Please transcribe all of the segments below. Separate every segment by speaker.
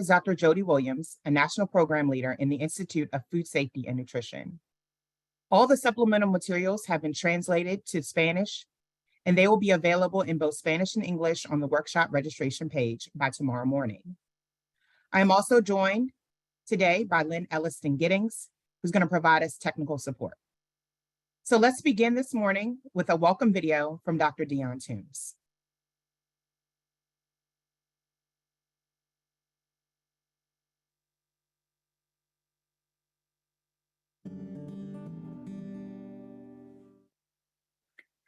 Speaker 1: is Dr. Jody Williams, a National Program Leader in the Institute of Food Safety and Nutrition. All the supplemental materials have been translated to Spanish, and they will be available in both Spanish and English on the workshop registration page by tomorrow morning. I am also joined today by Lynn Elliston-Giddings, who's going to provide us technical support. So let's begin this morning with a welcome video from Dr. Dion Toombs.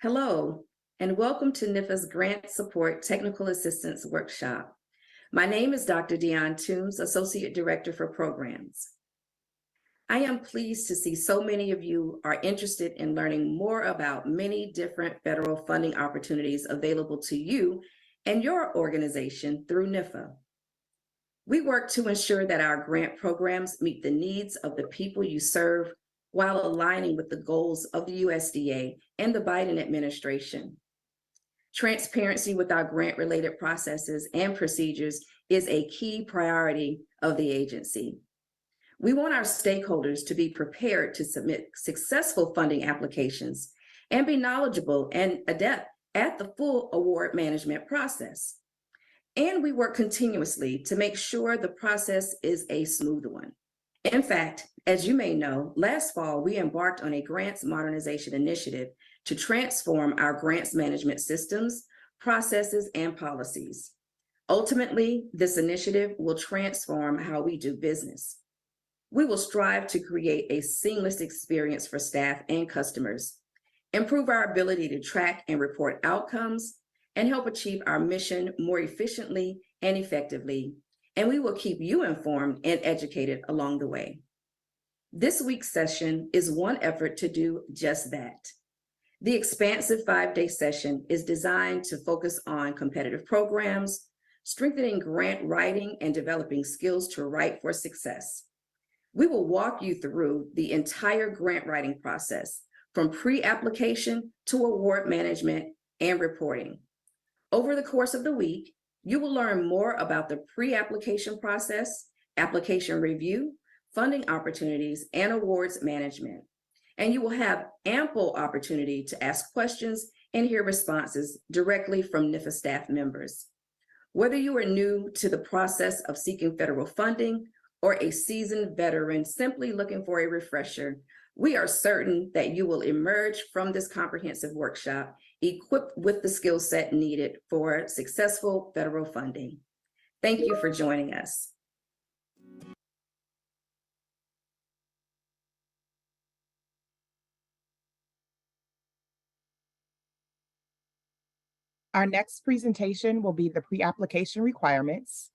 Speaker 2: Hello, and welcome to NIFA's Grant Support Technical Assistance Workshop. My name is Dr. Dion Toombs, Associate Director for Programs. I am pleased to see so many of you are interested in learning more about many different federal funding opportunities available to you and your organization through NIFA. We work to ensure that our grant programs meet the needs of the people you serve while aligning with the goals of the USDA and the Biden administration. Transparency with our grant-related processes and procedures is a key priority of the agency. We want our stakeholders to be prepared to submit successful funding applications and be knowledgeable and adept at the full award management process. And we work continuously to make sure the process is a smooth one. In fact, as you may know, last fall, we embarked on a grants modernization initiative to transform our grants management systems, processes, and policies. Ultimately, this initiative will transform how we do business. We will strive to create a seamless experience for staff and customers, improve our ability to track and report outcomes, and help achieve our mission more efficiently and effectively. And we will keep you informed and educated along the way. This week's session is one effort to do just that. The expansive 5-day session is designed to focus on competitive programs, strengthening grant writing, and developing skills to write for success. We will walk you through the entire grant writing process, from pre-application to award management and reporting. Over the course of the week, you will learn more about the pre-application process, application review, funding opportunities, and awards management. And you will have ample opportunity to ask questions and hear responses directly from NIFA staff members. Whether you are new to the process of seeking federal funding or a seasoned veteran simply looking for a refresher, we are certain that you will emerge from this comprehensive workshop equipped with the skill set needed for successful federal funding. Thank you for joining us.
Speaker 1: Our next presentation will be the pre-application requirements.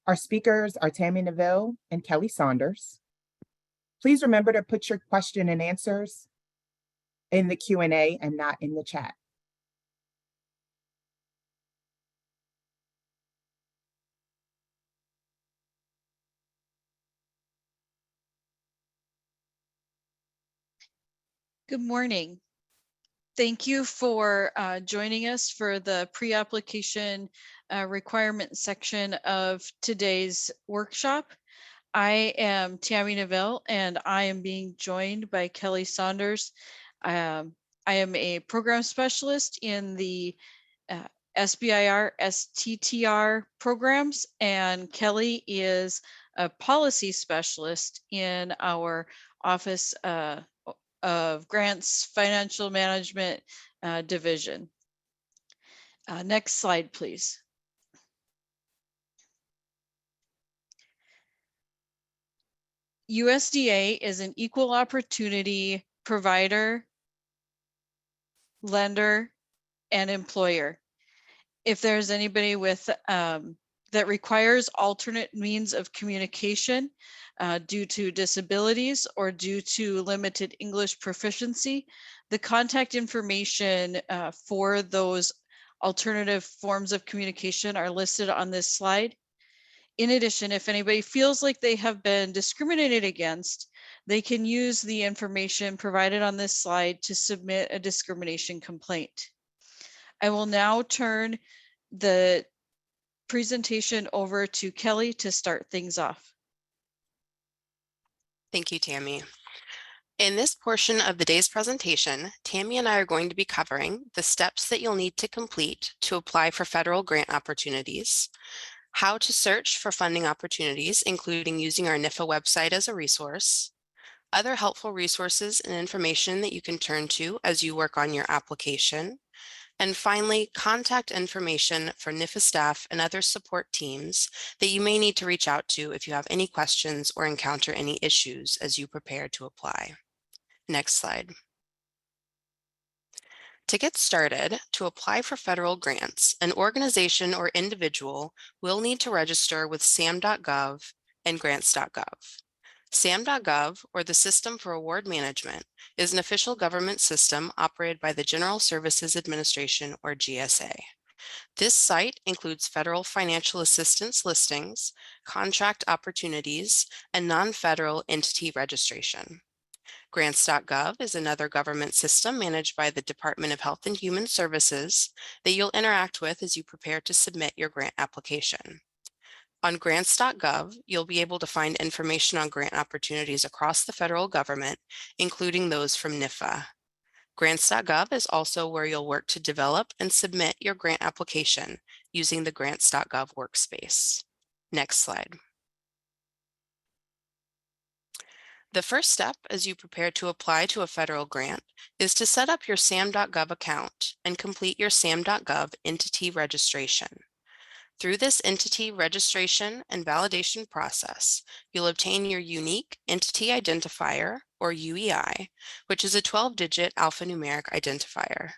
Speaker 1: Our speakers are Tammy Neville and Kelly Saunders. Please remember to put your question and answers in the Q&A and not in the chat.
Speaker 3: Good morning. Thank you for joining us for the pre-application requirement section of today's workshop. I am Tammy Neville, and I am being joined by Kelly Saunders. I am a program specialist in the SBIR, STTR programs, and Kelly is a policy specialist in our Office of Grants Financial Management Division. Next slide, please. USDA is an equal opportunity provider, lender, and employer. If there's anybody with that requires alternate means of communication due to disabilities or due to limited English proficiency, the contact information for those alternative forms of communication are listed on this slide. In addition, if anybody feels like they have been discriminated against, they can use the information provided on this slide to submit a discrimination complaint. I will now turn the presentation over to Kelly to start things off.
Speaker 4: Thank you, Tammy. In this portion of the day's presentation, Tammy and I are going to be covering the steps that you'll need to complete to apply for federal grant opportunities, how to search for funding opportunities, including using our NIFA website as a resource, other helpful resources and information that you can turn to as you work on your application, and finally, contact information for NIFA staff and other support teams that you may need to reach out to if you have any questions or encounter any issues as you prepare to apply. Next slide. To get started, to apply for federal grants, an organization or individual will need to register with sam.gov and grants.gov. SAM.gov, or the System for Award Management, is an official government system operated by the General Services Administration, or GSA. This site includes federal financial assistance listings, contract opportunities, and non-federal entity registration. Grants.gov is another government system managed by the Department of Health and Human Services that you'll interact with as you prepare to submit your grant application. On grants.gov, you'll be able to find information on grant opportunities across the federal government, including those from NIFA. Grants.gov is also where you'll work to develop and submit your grant application using the grants.gov workspace. Next slide. The first step as you prepare to apply to a federal grant is to set up your sam.gov account and complete your sam.gov entity registration. Through this entity registration and validation process, you'll obtain your unique entity identifier, or UEI, which is a 12-digit alphanumeric identifier.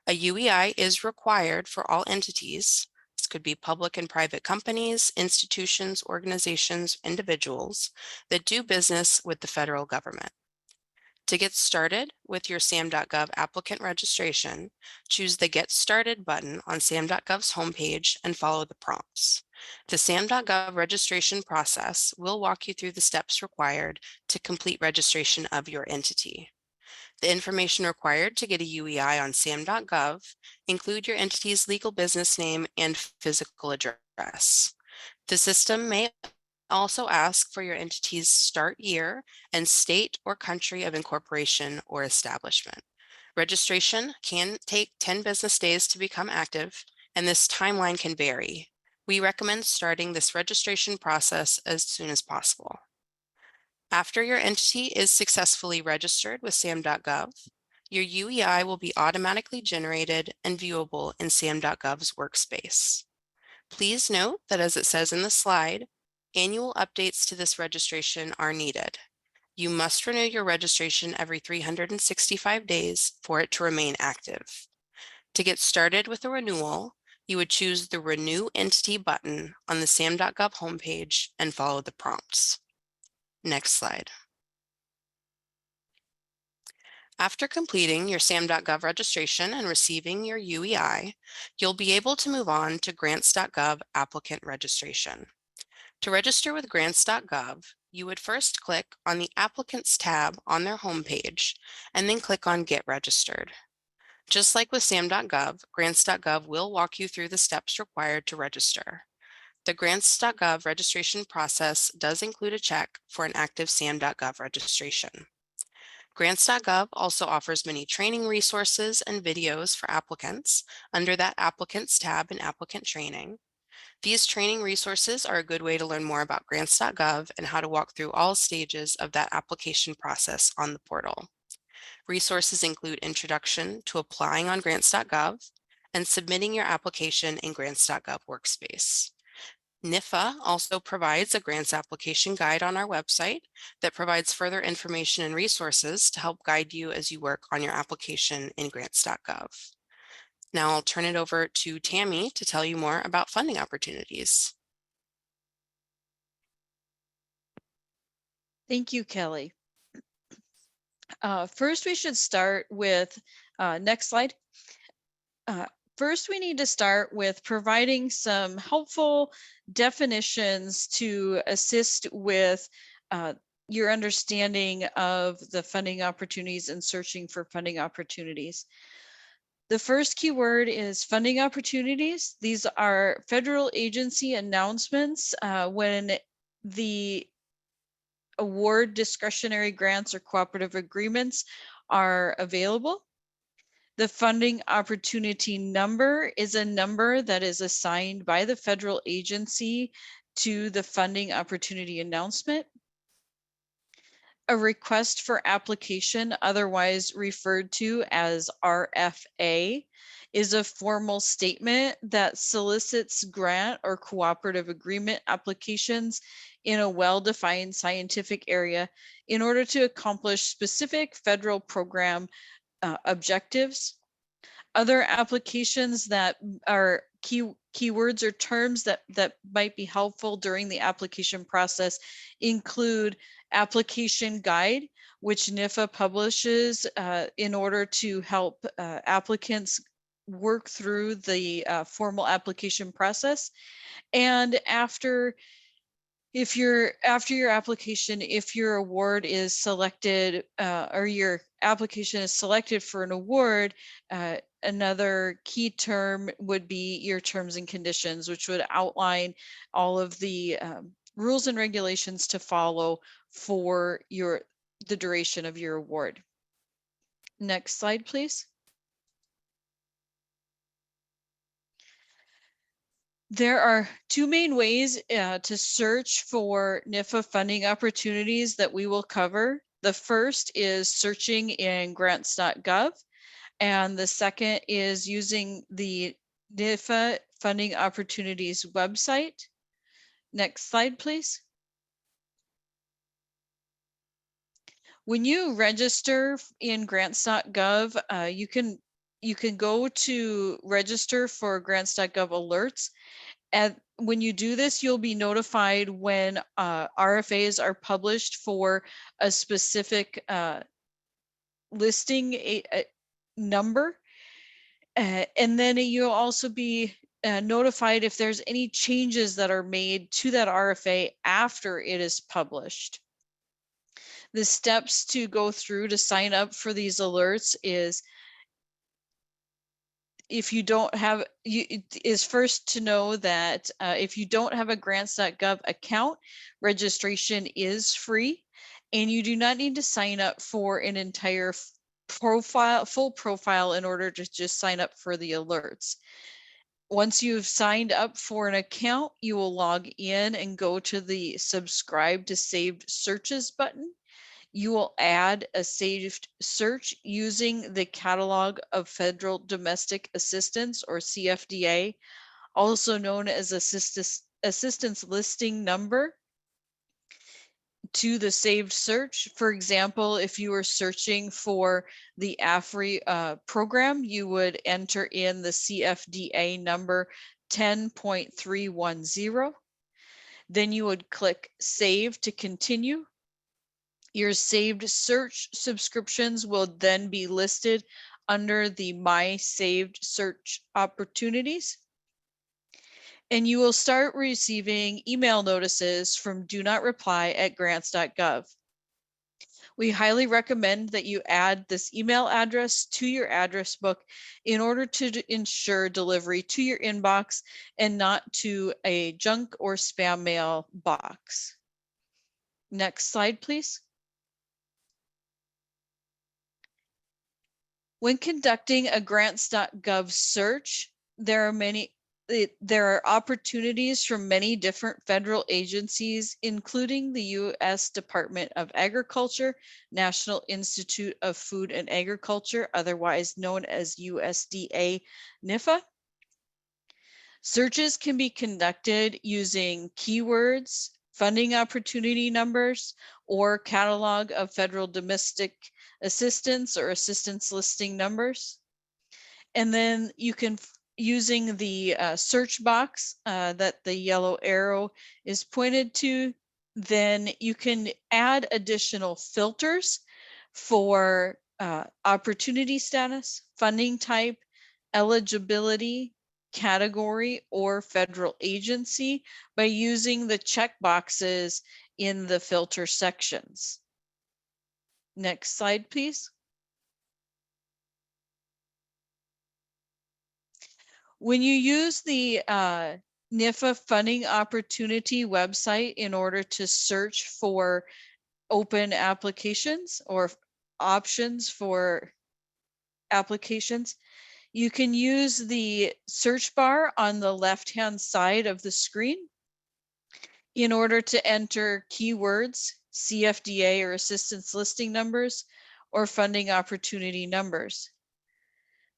Speaker 4: A UEI is required for all entities. This could be public and private companies, institutions, organizations, individuals that do business with the federal government. To get started with your sam.gov applicant registration, choose the Get Started button on sam.gov's homepage and follow the prompts. The sam.gov registration process will walk you through the steps required to complete registration of your entity. The information required to get a UEI on sam.gov include your entity's legal business name and physical address. The system may also ask for your entity's start year and state or country of incorporation or establishment. Registration can take 10 business days to become active, and this timeline can vary. We recommend starting this registration process as soon as possible. After your entity is successfully registered with sam.gov, your UEI will be automatically generated and viewable in sam.gov's workspace. Please note that, as it says in the slide, annual updates to this registration are needed. You must renew your registration every 365 days for it to remain active. To get started with a renewal, you would choose the Renew Entity button on the sam.gov homepage and follow the prompts. Next slide. After completing your sam.gov registration and receiving your UEI, you'll be able to move on to grants.gov applicant registration. To register with grants.gov, you would first click on the Applicants tab on their homepage and then click on Get Registered. Just like with sam.gov, grants.gov will walk you through the steps required to register. The grants.gov registration process does include a check for an active sam.gov registration. Grants.gov also offers many training resources and videos for applicants under that Applicants tab in Applicant Training. These training resources are a good way to learn more about grants.gov and how to walk through all stages of that application process on the portal. Resources include Introduction to Applying on grants.gov and submitting your application in grants.gov workspace. NIFA also provides a grants application guide on our website that provides further information and resources to help guide you as you work on your application in grants.gov. Now I'll turn it over to Tammy to tell you more about funding opportunities.
Speaker 3: Thank you, Kelly. First, we should start with, next slide. First, we need to start with providing some helpful definitions to assist with your understanding of the funding opportunities and searching for funding opportunities. The first keyword is funding opportunities. These are federal agency announcements when the award discretionary grants or cooperative agreements are available. The funding opportunity number is a number that is assigned by the federal agency to the funding opportunity announcement. A request for application, otherwise referred to as RFA, is a formal statement that solicits grant or cooperative agreement applications in a well-defined scientific area in order to accomplish specific federal program objectives. Other applications that are keywords or terms that might be helpful during the application process include application guide, which NIFA publishes in order to help applicants work through the formal application process. And after your application, if your award is selected or your application is selected for an award, another key term would be your terms and conditions, which would outline all of the rules and regulations to follow for the duration of your award. Next slide, please. There are two main ways to search for NIFA funding opportunities that we will cover. The first is searching in grants.gov, and the second is using the NIFA funding opportunities website. Next slide, please. When you register in grants.gov, you can go to register for grants.gov alerts. And when you do this, you'll be notified when RFAs are published for a specific listing a number. And then you'll also be notified if there's any changes that are made to that RFA after it is published. The steps to go through to sign up for these alerts is, if you don't have, is first to know that if you don't have a grants.gov account, registration is free, and you do not need to sign up for an entire full profile in order to just sign up for the alerts. Once you've signed up for an account, you will log in and go to the subscribe to saved searches button. You will add a saved search using the Catalog of Federal Domestic Assistance, or CFDA, also known as Assistance Listing Number, to the saved search. For example, if you were searching for the AFRI program, you would enter in the CFDA number 10.310. Then you would click Save to continue. Your saved search subscriptions will then be listed under the My Saved Search Opportunities. And you will start receiving email notices from Do Not Reply at grants.gov. We highly recommend that you add this email address to your address book in order to ensure delivery to your inbox and not to a junk or spam mail box. Next slide, please. When conducting a grants.gov search, there are opportunities from many different federal agencies, including the U.S. Department of Agriculture, National Institute of Food and Agriculture, otherwise known as USDA NIFA. Searches can be conducted using keywords, funding opportunity numbers, or Catalog of Federal Domestic Assistance or assistance listing numbers. And then you can, using the search box that the yellow arrow is pointed to, then you can add additional filters for opportunity status, funding type, eligibility, category, or federal agency by using the check boxes in the filter sections. Next slide, please. When you use the NIFA funding opportunity website in order to search for open applications or options for applications, you can use the search bar on the left-hand side of the screen in order to enter keywords, CFDA or assistance listing numbers, or funding opportunity numbers.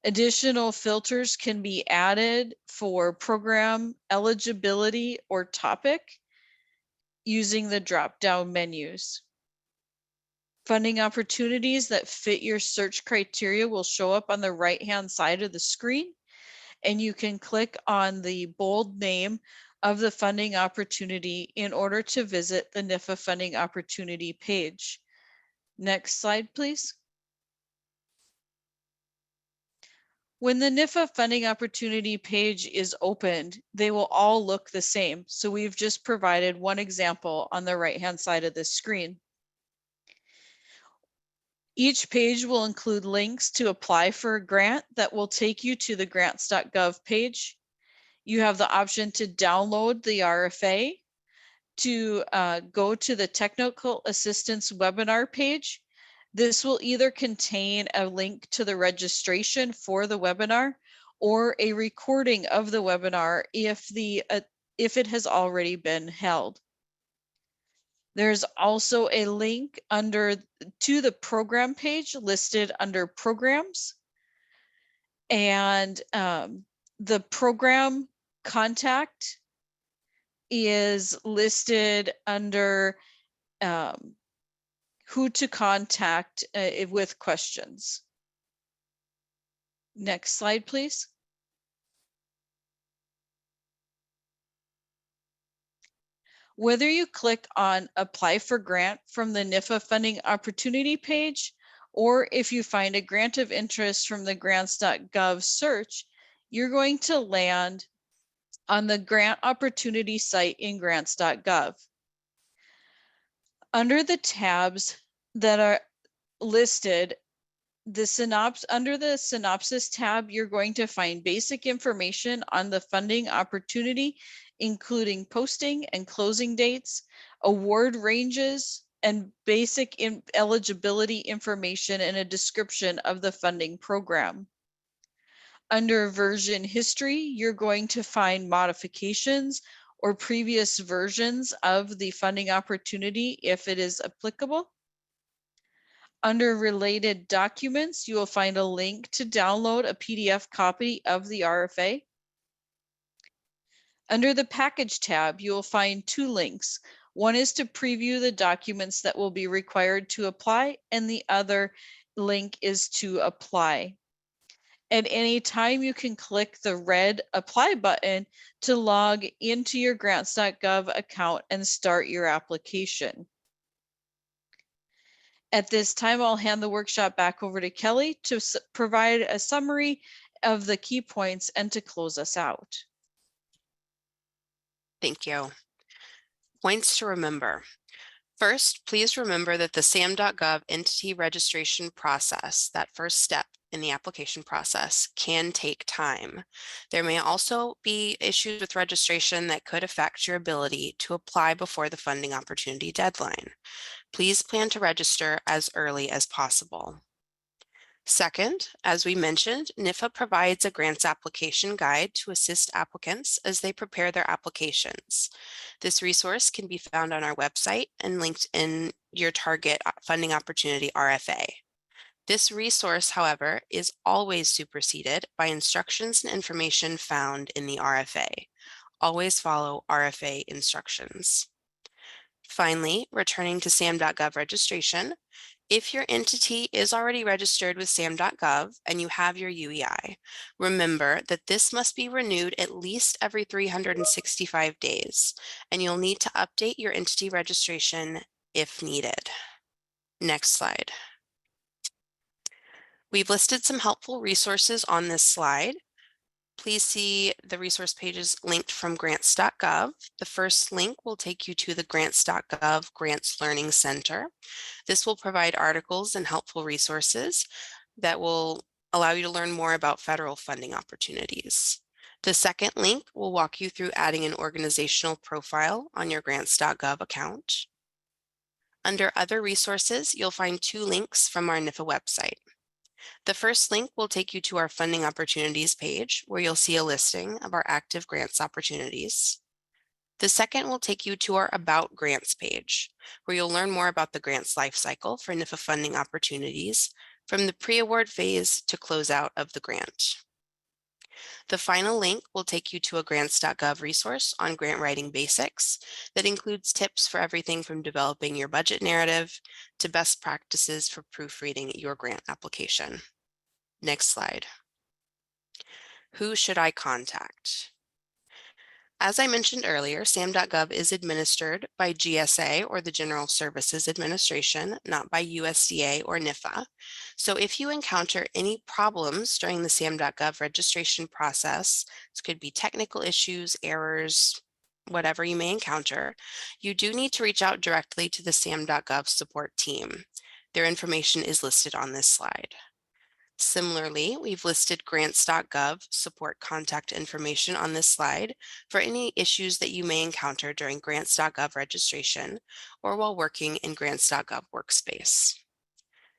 Speaker 3: Additional filters can be added for program eligibility or topic using the drop-down menus. Funding opportunities that fit your search criteria will show up on the right-hand side of the screen, and you can click on the bold name of the funding opportunity in order to visit the NIFA funding opportunity page. Next slide, please. When the NIFA funding opportunity page is opened, they will all look the same. So we've just provided one example on the right-hand side of this screen. Each page will include links to apply for a grant that will take you to the grants.gov page. You have the option to download the RFA, to go to the technical assistance webinar page. This will either contain a link to the registration for the webinar or a recording of the webinar if it has already been held. There's also a link to the program page listed under programs, and the program contact is listed under who to contact with questions. Next slide, please. Whether you click on apply for grant from the NIFA funding opportunity page, or if you find a grant of interest from the grants.gov search, you're going to land on the grant opportunity site in grants.gov. Under the tabs that are listed, under the synopsis tab, you're going to find basic information on the funding opportunity, including posting and closing dates, award ranges, and basic eligibility information and a description of the funding program. Under version history, you're going to find modifications or previous versions of the funding opportunity if it is applicable. Under related documents, you will find a link to download a PDF copy of the RFA. Under the package tab, you will find two links. One is to preview the documents that will be required to apply, and the other link is to apply. At any time, you can click the red apply button to log into your grants.gov account and start your application. At this time, I'll hand the workshop back over to Kelly to provide a summary of the key points and to close us out.
Speaker 4: Thank you. Points to remember. First, please remember that the SAM.gov entity registration process, that first step in the application process, can take time. There may also be issues with registration that could affect your ability to apply before the funding opportunity deadline. Please plan to register as early as possible. Second, as we mentioned, NIFA provides a grants application guide to assist applicants as they prepare their applications. This resource can be found on our website and linked in your target funding opportunity RFA. This resource, however, is always superseded by instructions and information found in the RFA. Always follow RFA instructions. Finally, returning to SAM.gov registration, if your entity is already registered with SAM.gov and you have your UEI, remember that this must be renewed at least every 365 days, and you'll need to update your entity registration if needed. Next slide. We've listed some helpful resources on this slide. Please see the resource pages linked from grants.gov. The first link will take you to the grants.gov Grants Learning Center. This will provide articles and helpful resources that will allow you to learn more about federal funding opportunities. The second link will walk you through adding an organizational profile on your grants.gov account. Under Other Resources, you'll find 2 links from our NIFA website. The first link will take you to our Funding Opportunities page, where you'll see a listing of our active grants opportunities. The second will take you to our About Grants page, where you'll learn more about the grants lifecycle for NIFA funding opportunities, from the pre-award phase to closeout of the grant. The final link will take you to a grants.gov resource on grant writing basics that includes tips for everything from developing your budget narrative to best practices for proofreading your grant application. Next slide. Who should I contact? As I mentioned earlier, SAM.gov is administered by GSA, or the General Services Administration, not by USDA or NIFA. So if you encounter any problems during the SAM.gov registration process, this could be technical issues, errors, whatever you may encounter, you do need to reach out directly to the SAM.gov support team. Their information is listed on this slide. Similarly, we've listed grants.gov support contact information on this slide for any issues that you may encounter during grants.gov registration or while working in grants.gov workspace.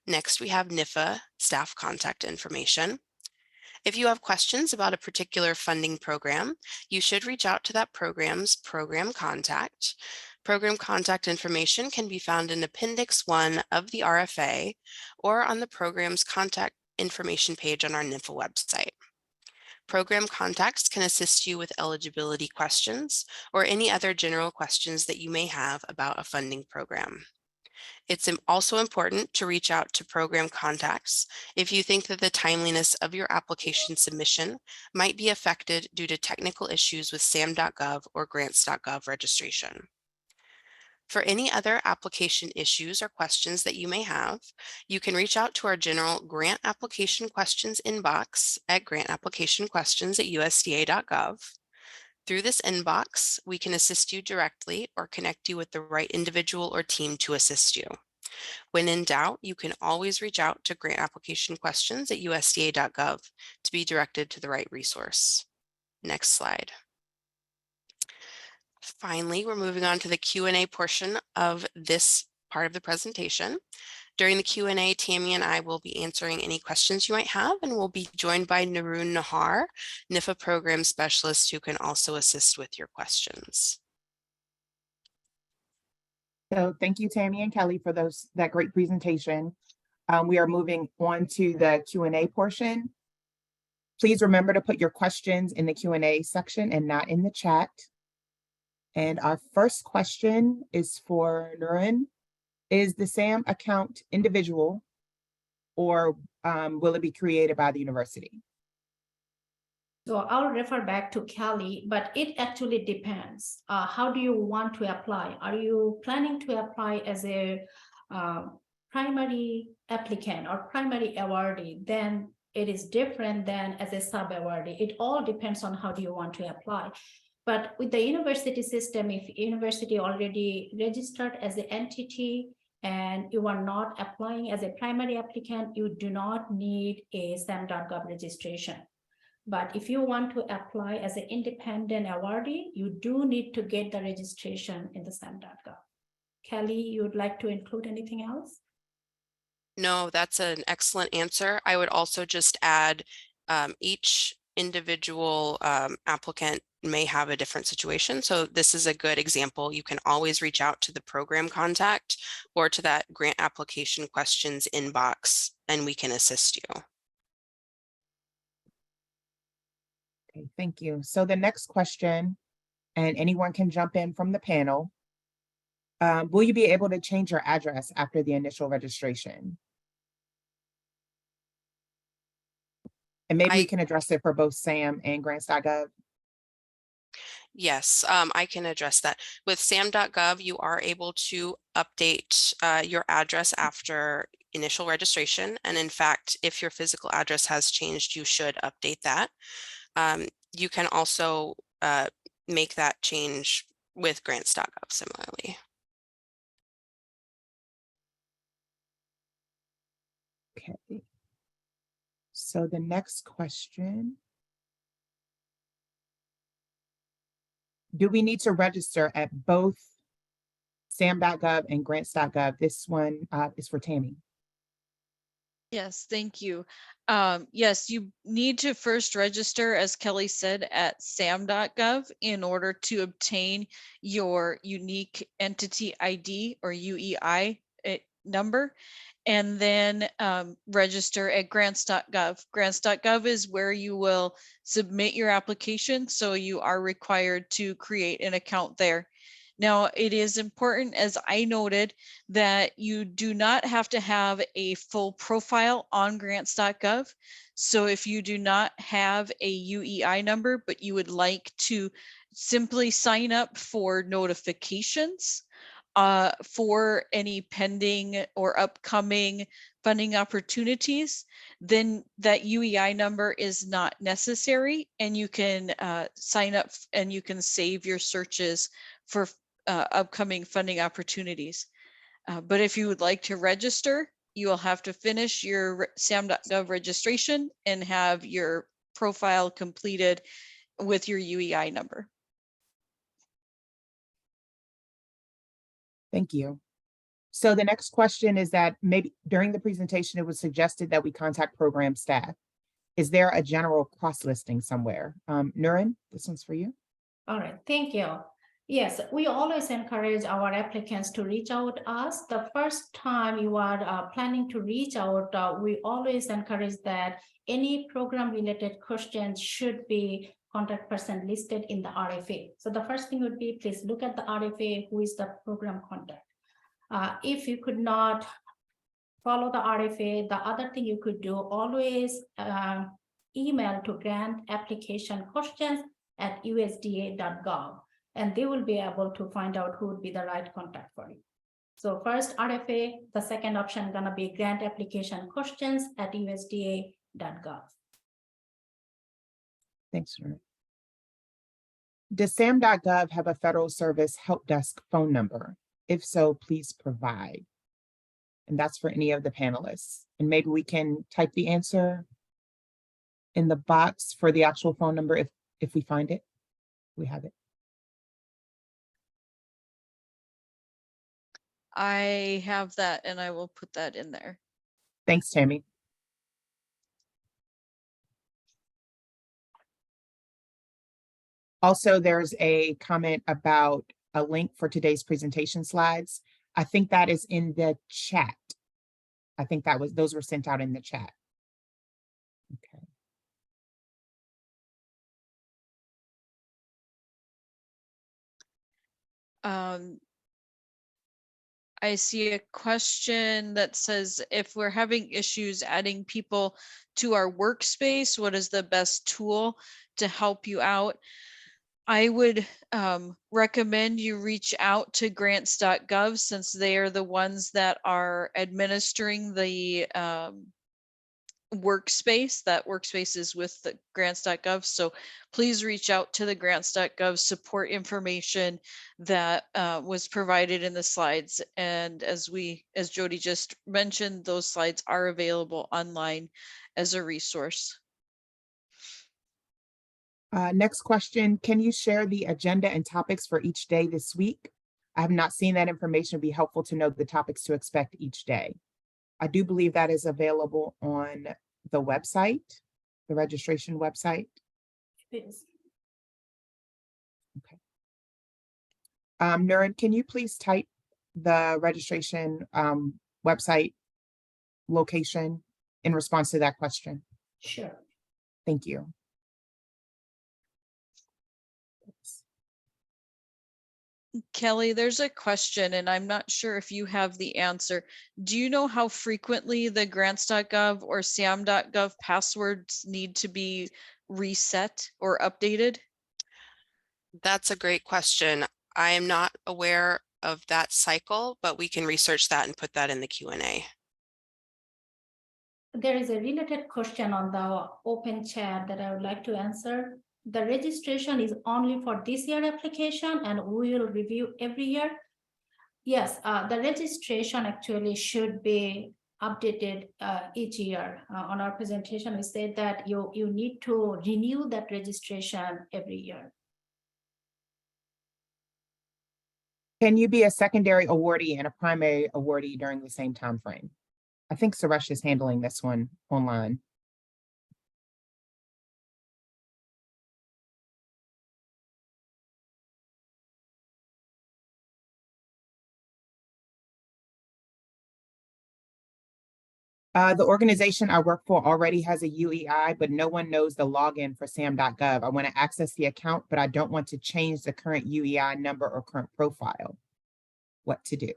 Speaker 4: Next, we have NIFA staff contact information. If you have questions about a particular funding program, you should reach out to that program's program contact. Program contact information can be found in Appendix 1 of the RFA or on the program's contact information page on our NIFA website. Program contacts can assist you with eligibility questions or any other general questions that you may have about a funding program. It's also important to reach out to program contacts if you think that the timeliness of your application submission might be affected due to technical issues with SAM.gov or grants.gov registration. For any other application issues or questions that you may have, you can reach out to our general grant application questions inbox at grantapplicationquestions@usda.gov. Through this inbox, we can assist you directly or connect you with the right individual or team to assist you. When in doubt, you can always reach out to grantapplicationquestions@usda.gov to be directed to the right resource. Next slide. Finally, we're moving on to the Q&A portion of this part of the presentation. During the Q&A, Tammy and I will be answering any questions you might have, and we'll be joined by Narun Nahar, NIFA Program Specialist, who can also assist with your questions.
Speaker 1: So thank you, Tammy and Kelly, for that great presentation. We are moving on to the Q&A portion. Please remember to put your questions in the Q&A section and not in the chat. And our first question is for Narun. Is the SAM account individual, or will it be created by the university?
Speaker 5: So I'll refer back to Kelly, but it actually depends. How do you want to apply? Are you planning to apply as a primary applicant or primary awardee? Then it is different than as a sub-awardee. It all depends on how do you want to apply. But with the university system, if university already registered as an entity and you are not applying as a primary applicant, you do not need a SAM.gov registration. But if you want to apply as an independent awardee, you do need to get the registration in the SAM.gov. Kelly, you'd like to include anything else?
Speaker 4: No, that's an excellent answer. I would also just add each individual applicant may have a different situation. So this is a good example. You can always reach out to the program contact or to that grant application questions inbox, and we can assist you.
Speaker 1: Okay, thank you. So the next question, and anyone can jump in from the panel. Will you be able to change your address after the initial registration? And maybe we can address it for both SAM and grants.gov.
Speaker 4: Yes, I can address that. With SAM.gov, you are able to update your address after initial registration. And in fact, if your physical address has changed, you should update that. You can also make that change with grants.gov similarly.
Speaker 1: Okay. So the next question. Do we need to register at both SAM.gov and grants.gov? This one is for Tammy.
Speaker 3: Yes, thank you. Yes, you need to first register, as Kelly said, at sam.gov in order to obtain your unique entity ID or UEI number, and then register at grants.gov. Grants.gov is where you will submit your application, so you are required to create an account there. Now, it is important, as I noted, that you do not have to have a full profile on grants.gov. So if you do not have a UEI number, but you would like to simply sign up for notifications for any pending or upcoming funding opportunities, then that UEI number is not necessary, and you can sign up and you can save your searches for upcoming funding opportunities. But if you would like to register, you will have to finish your SAM.gov registration and have your profile completed with your UEI number.
Speaker 1: Thank you. So the next question is that maybe during the presentation, it was suggested that we contact program staff. Is there a general cross-listing somewhere? Nurin, this one's for you.
Speaker 5: All right, thank you. Yes, we always encourage our applicants to reach out to us. The first time you are planning to reach out, we always encourage that any program related questions should be contact person listed in the RFA. So the first thing would be, please look at the RFA, who is the program contact. If you could not follow the RFA, the other thing you could do, always email to grant application questions at usda.gov. And they will be able to find out who would be the right contact for you. So first RFA, the second option gonna be grant application questions at usda.gov.
Speaker 1: Thanks, Nurin. Does SAM.gov have a federal service help desk phone number? If so, please provide. And that's for any of the panelists. And maybe we can type the answer in the box for the actual phone number if we find it. We have it.
Speaker 3: I have that, and I will put that in there.
Speaker 1: Thanks, Tammy. Also, there's a comment about a link for today's presentation slides. I think that is in the chat. I think those were sent out in the chat. Okay.
Speaker 3: I see a question that says, if we're having issues adding people to our workspace, what is the best tool to help you out? I would recommend you reach out to grants.gov, since they are the ones that are administering the workspace. That workspace is with the grants.gov. So please reach out to the grants.gov support information that was provided in the slides. And as Jody just mentioned, those slides are available online as a resource.
Speaker 1: Next question, can you share the agenda and topics for each day this week? I have not seen that information. It'd be helpful to know the topics to expect each day. I do believe that is available on the website, the registration website.
Speaker 5: It is.
Speaker 1: Okay. Nurin, can you please type the registration website location in response to that question?
Speaker 5: Sure.
Speaker 1: Thank you.
Speaker 3: Kelly, there's a question, and I'm not sure if you have the answer. Do you know how frequently the grants.gov or sam.gov passwords need to be reset or updated?
Speaker 4: That's a great question. I am not aware of that cycle, but we can research that and put that in the Q&A.
Speaker 5: There is a related question on the open chat that I would like to answer. The registration is only for this year application and we will review every year. Yes, the registration actually should be updated each year. On our presentation, we said that you need to renew that registration every year.
Speaker 1: Can you be a secondary awardee and a primary awardee during the same time frame? I think Suresh is handling this one online. The organization I work for already has a UEI, but no one knows the login for sam.gov. I want to access the account, but I don't want to change the current UEI number or current profile. What to do?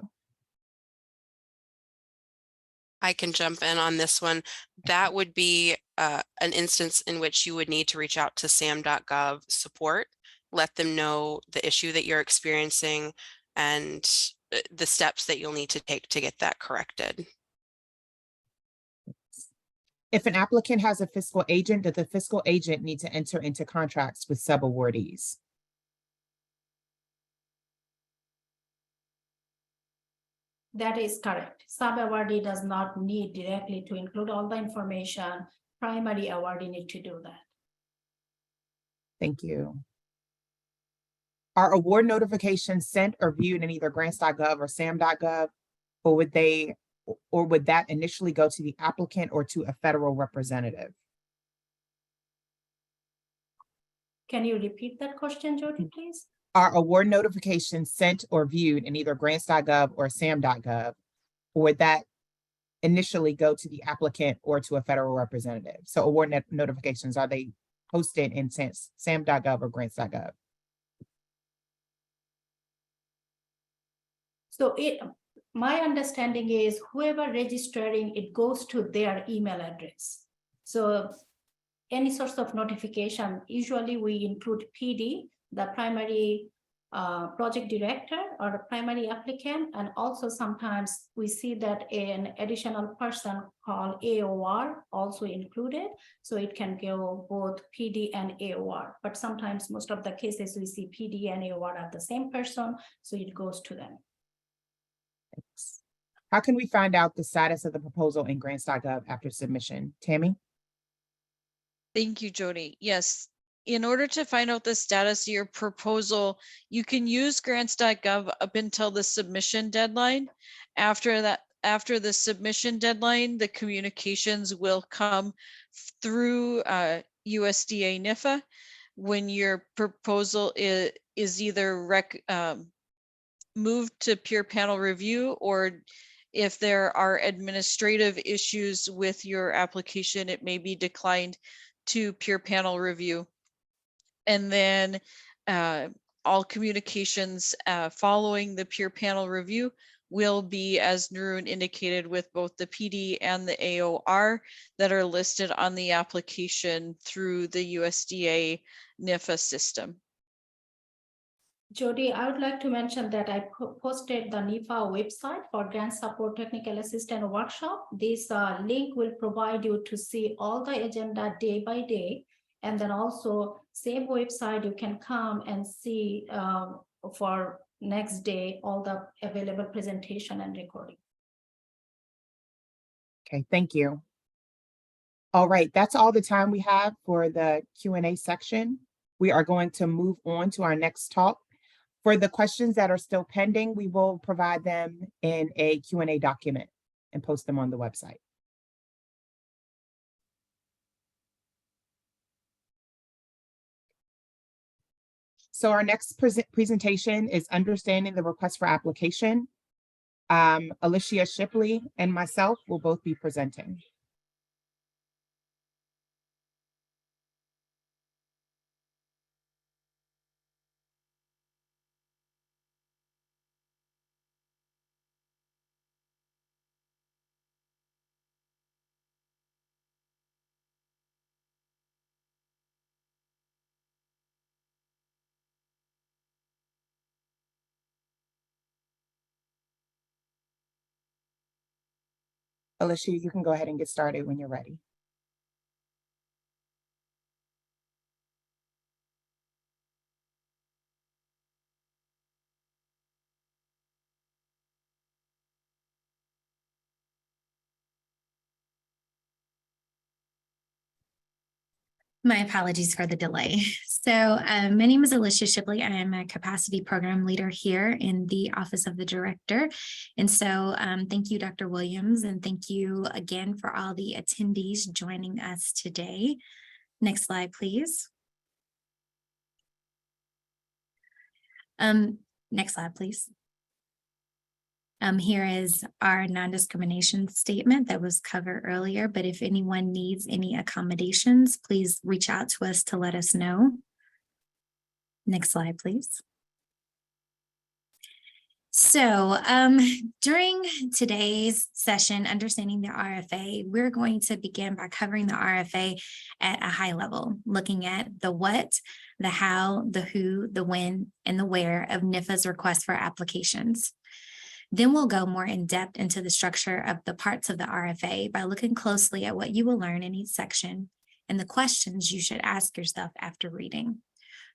Speaker 4: I can jump in on this one. That would be an instance in which you would need to reach out to sam.gov support, let them know the issue that you're experiencing and the steps that you'll need to take to get that corrected.
Speaker 1: If an applicant has a fiscal agent, does the fiscal agent need to enter into contracts with sub-awardees?
Speaker 5: That is correct. Sub-awardee does not need directly to include all the information. Primary awardee need to do that.
Speaker 1: Thank you. Are award notifications sent or viewed in either grants.gov or sam.gov, or would that initially go to the applicant or to a federal representative?
Speaker 5: Can you repeat that question, Jody, please?
Speaker 1: Are award notifications sent or viewed in either grants.gov or sam.gov, or would that initially go to the applicant or to a federal representative? So award notifications, are they posted in sam.gov or grants.gov?
Speaker 5: So my understanding is whoever registering, it goes to their email address. So any source of notification, usually we include PD, the primary project director or a primary applicant. And also sometimes we see that an additional person called AOR also included. So it can go both PD and AOR, but sometimes most of the cases we see PD and AOR are the same person. So it goes to them.
Speaker 1: Thanks. How can we find out the status of the proposal in grants.gov after submission? Tammy?
Speaker 3: Thank you, Jody. Yes, in order to find out the status of your proposal, you can use grants.gov up until the submission deadline. After the submission deadline, the communications will come through USDA NIFA when your proposal is either moved to peer panel review, or if there are administrative issues with your application, it may be declined to peer panel review. And then all communications following the peer panel review will be, as Nurun indicated, with both the PD and the AOR that are listed on the application through the USDA NIFA system.
Speaker 5: Jody, I would like to mention that I posted the NIFA website for Grant Support Technical Assistant Workshop. This link will provide you to see all the agenda day by day. And then also same website, you can come and see for next day, all the available presentation and recording.
Speaker 1: Okay, thank you. All right, that's all the time we have for the Q&A section. We are going to move on to our next talk. For the questions that are still pending, we will provide them in a Q&A document and post them on the website. So our next presentation is Understanding the Request for Application. Alicia Shipley and myself will both be presenting. Alicia, you can go ahead and get started when you're ready.
Speaker 6: My apologies for the delay. So my name is Alicia Shipley. I am a capacity program leader here in the Office of the Director. And so thank you, Dr. Williams, and thank you again for all the attendees joining us today. Next slide, please. Next slide, please. Here is our non-discrimination statement that was covered earlier, but if anyone needs any accommodations, please reach out to us to let us know. Next slide, please. So during today's session, Understanding the RFA, we're going to begin by covering the RFA at a high level, looking at the what, the how, the who, the when, and the where of NIFA's request for applications. Then we'll go more in depth into the structure of the parts of the RFA by looking closely at what you will learn in each section and the questions you should ask yourself after reading.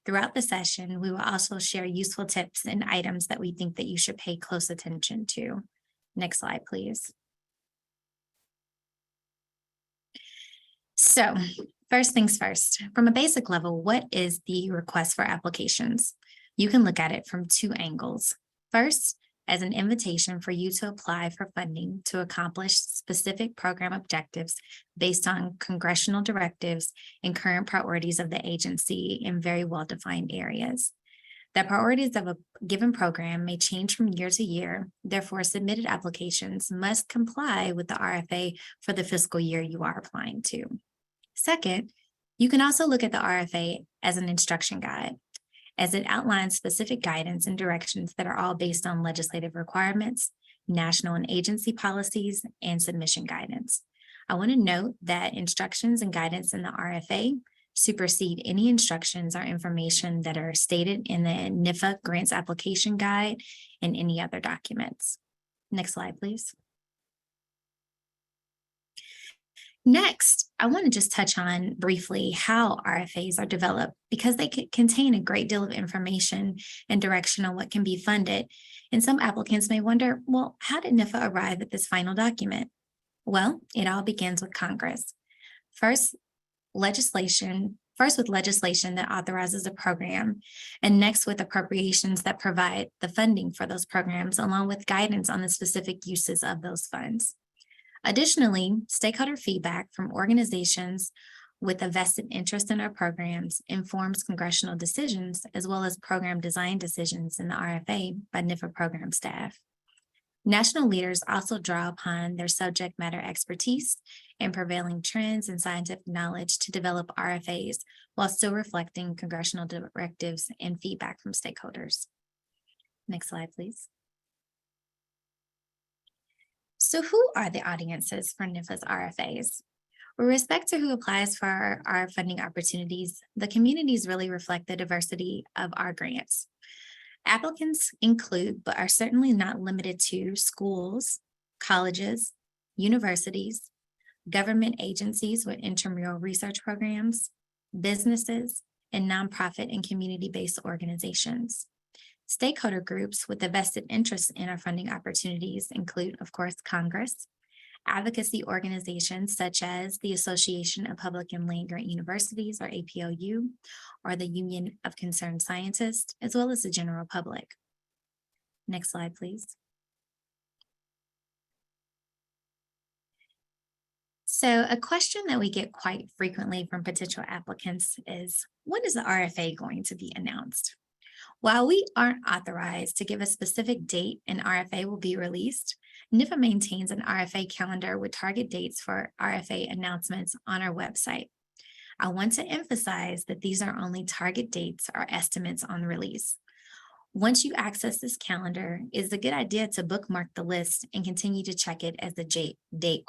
Speaker 6: Throughout the session, we will also share useful tips and items that we think that you should pay close attention to. Next slide, please. So first things first, from a basic level, what is the request for applications? You can look at it from two angles. First, as an invitation for you to apply for funding to accomplish specific program objectives based on congressional directives and current priorities of the agency in very well-defined areas. The priorities of a given program may change from year to year. Therefore, submitted applications must comply with the RFA for the fiscal year you are applying to. Second, you can also look at the RFA as an instruction guide, as it outlines specific guidance and directions that are all based on legislative requirements, national and agency policies, and submission guidance. I want to note that instructions and guidance in the RFA supersede any instructions or information that are stated in the NIFA Grants Application Guide and any other documents. Next slide, please. Next, I want to just touch on briefly how RFAs are developed because they contain a great deal of information and direction on what can be funded. And some applicants may wonder, well, how did NIFA arrive at this final document? Well, it all begins with Congress. First with legislation that authorizes a program, and next with appropriations that provide the funding for those programs, along with guidance on the specific uses of those funds. Additionally, stakeholder feedback from organizations with a vested interest in our programs informs congressional decisions, as well as program design decisions in the RFA by NIFA program staff. National leaders also draw upon their subject matter expertise and prevailing trends and scientific knowledge to develop RFAs while still reflecting congressional directives and feedback from stakeholders. Next slide, please. So who are the audiences for NIFA's RFAs? With respect to who applies for our funding opportunities, the communities really reflect the diversity of our grants. Applicants include, but are certainly not limited to, schools, colleges, universities, government agencies with intramural research programs, businesses, and nonprofit and community-based organizations. Stakeholder groups with a vested interest in our funding opportunities include, of course, Congress, advocacy organizations such as the Association of Public and Land-Grant Universities, or APLU, or the Union of Concerned Scientists, as well as the general public. Next slide, please. So a question that we get quite frequently from potential applicants is, when is the RFA going to be announced? While we aren't authorized to give a specific date an RFA will be released, NIFA maintains an RFA calendar with target dates for RFA announcements on our website. I want to emphasize that these are only target dates or estimates on release. Once you access this calendar, it's a good idea to bookmark the list and continue to check it as the date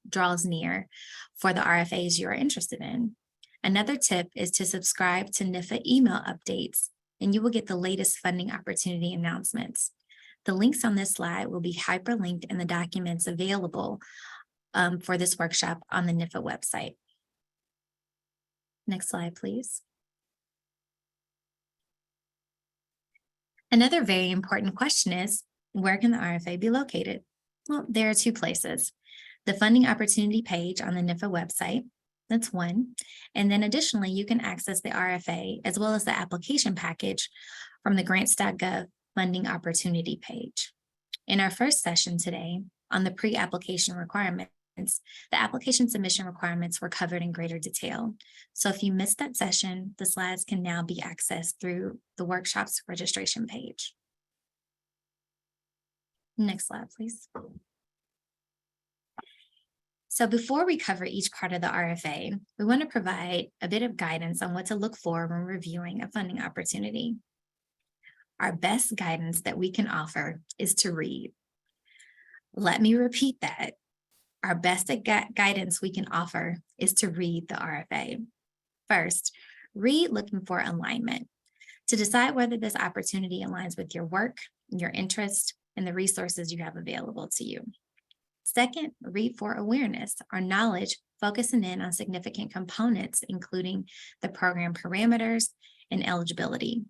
Speaker 6: draws near for the RFAs you are interested in. Another tip is to subscribe to NIFA email updates, and you will get the latest funding opportunity announcements. The links on this slide will be hyperlinked in the documents available for this workshop on the NIFA website. Next slide, please. Another very important question is, where can the RFA be located? Well, there are two places: the funding opportunity page on the NIFA website That's one. And then additionally, you can access the RFA as well as the application package from the grants.gov funding opportunity page. In our first session today on the pre-application requirements, the application submission requirements were covered in greater detail. So if you missed that session, the slides can now be accessed through the workshop's registration page. Next slide, please. So before we cover each part of the RFA, we want to provide a bit of guidance on what to look for when reviewing a funding opportunity. Our best guidance that we can offer is to read. Let me repeat that. Our best guidance we can offer is to read the RFA. First, read looking for alignment to decide whether this opportunity aligns with your work, your interest, and the resources you have available to you. Second, read for awareness or knowledge, focusing in on significant components, including the program parameters and eligibility.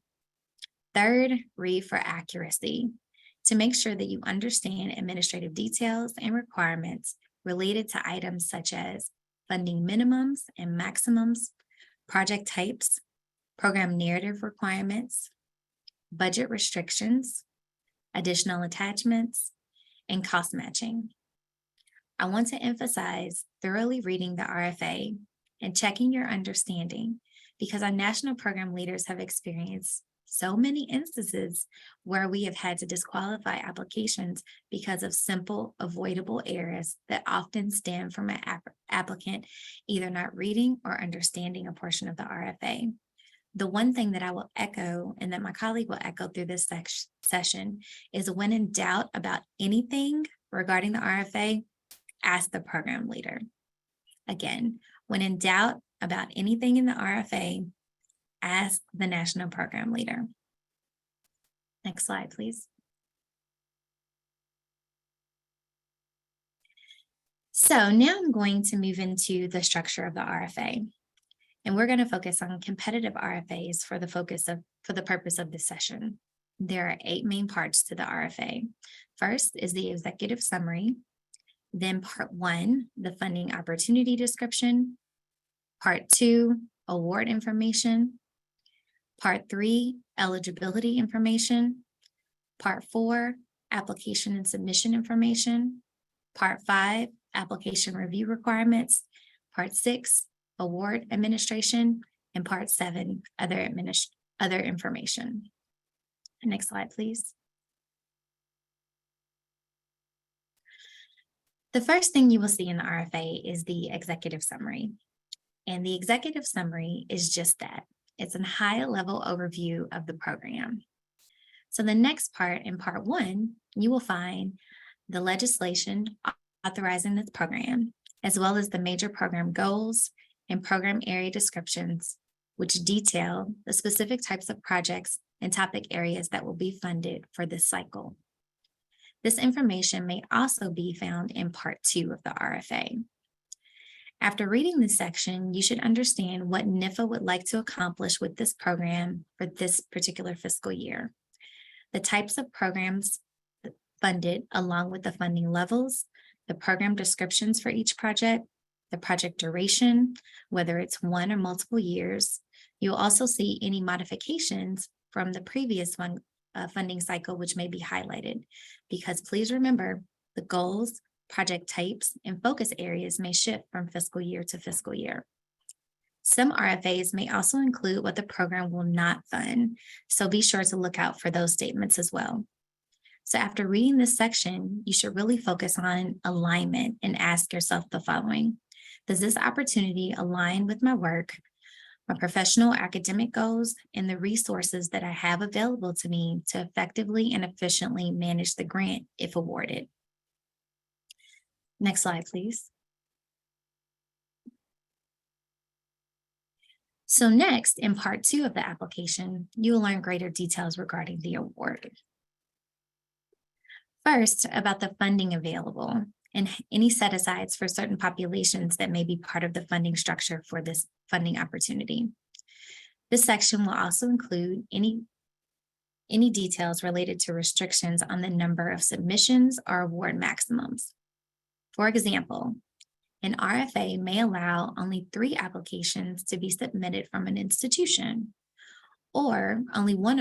Speaker 6: Third, read for accuracy to make sure that you understand administrative details and requirements related to items such as funding minimums and maximums, project types, program narrative requirements, budget restrictions, additional attachments, and cost matching. I want to emphasize thoroughly reading the RFA and checking your understanding because our national program leaders have experienced so many instances where we have had to disqualify applications because of simple avoidable errors that often stem from an applicant either not reading or understanding a portion of the RFA. The one thing that I will echo and that my colleague will echo through this session is when in doubt about anything regarding the RFA, ask the program leader. Again, when in doubt about anything in the RFA, ask the national program leader. Next slide, please. So now I'm going to move into the structure of the RFA. And we're going to focus on competitive RFAs for the purpose of this session. There are 8 main parts to the RFA. First is the executive summary. Then part 1, the funding opportunity description. Part 2, award information. Part 3, eligibility information. Part 4, application and submission information. Part 5, application review requirements. Part 6, award administration. And Part 7, other information. Next slide, please. The first thing you will see in the RFA is the executive summary. And the executive summary is just that. It's a high-level overview of the program. So the next part, in part 1, you will find the legislation authorizing this program, as well as the major program goals and program area descriptions, which detail the specific types of projects and topic areas that will be funded for this cycle. This information may also be found in part 2 of the RFA. After reading this section, you should understand what NIFA would like to accomplish with this program for this particular fiscal year. The types of programs funded along with the funding levels, the program descriptions for each project, the project duration, whether it's 1 or multiple years. You'll also see any modifications from the previous funding cycle, which may be highlighted, because please remember the goals, project types, and focus areas may shift from fiscal year to fiscal year. Some RFAs may also include what the program will not fund, so be sure to look out for those statements as well. So after reading this section, you should really focus on alignment and ask yourself the following. Does this opportunity align with my work, my professional academic goals, and the resources that I have available to me to effectively and efficiently manage the grant if awarded? Next slide, please. So next, in part 2 of the application, you will learn greater details regarding the award. First, about the funding available and any set-asides for certain populations that may be part of the funding structure for this funding opportunity. This section will also include any details related to restrictions on the number of submissions or award maximums. For example, An RFA may allow only 3 applications to be submitted from an institution, or only one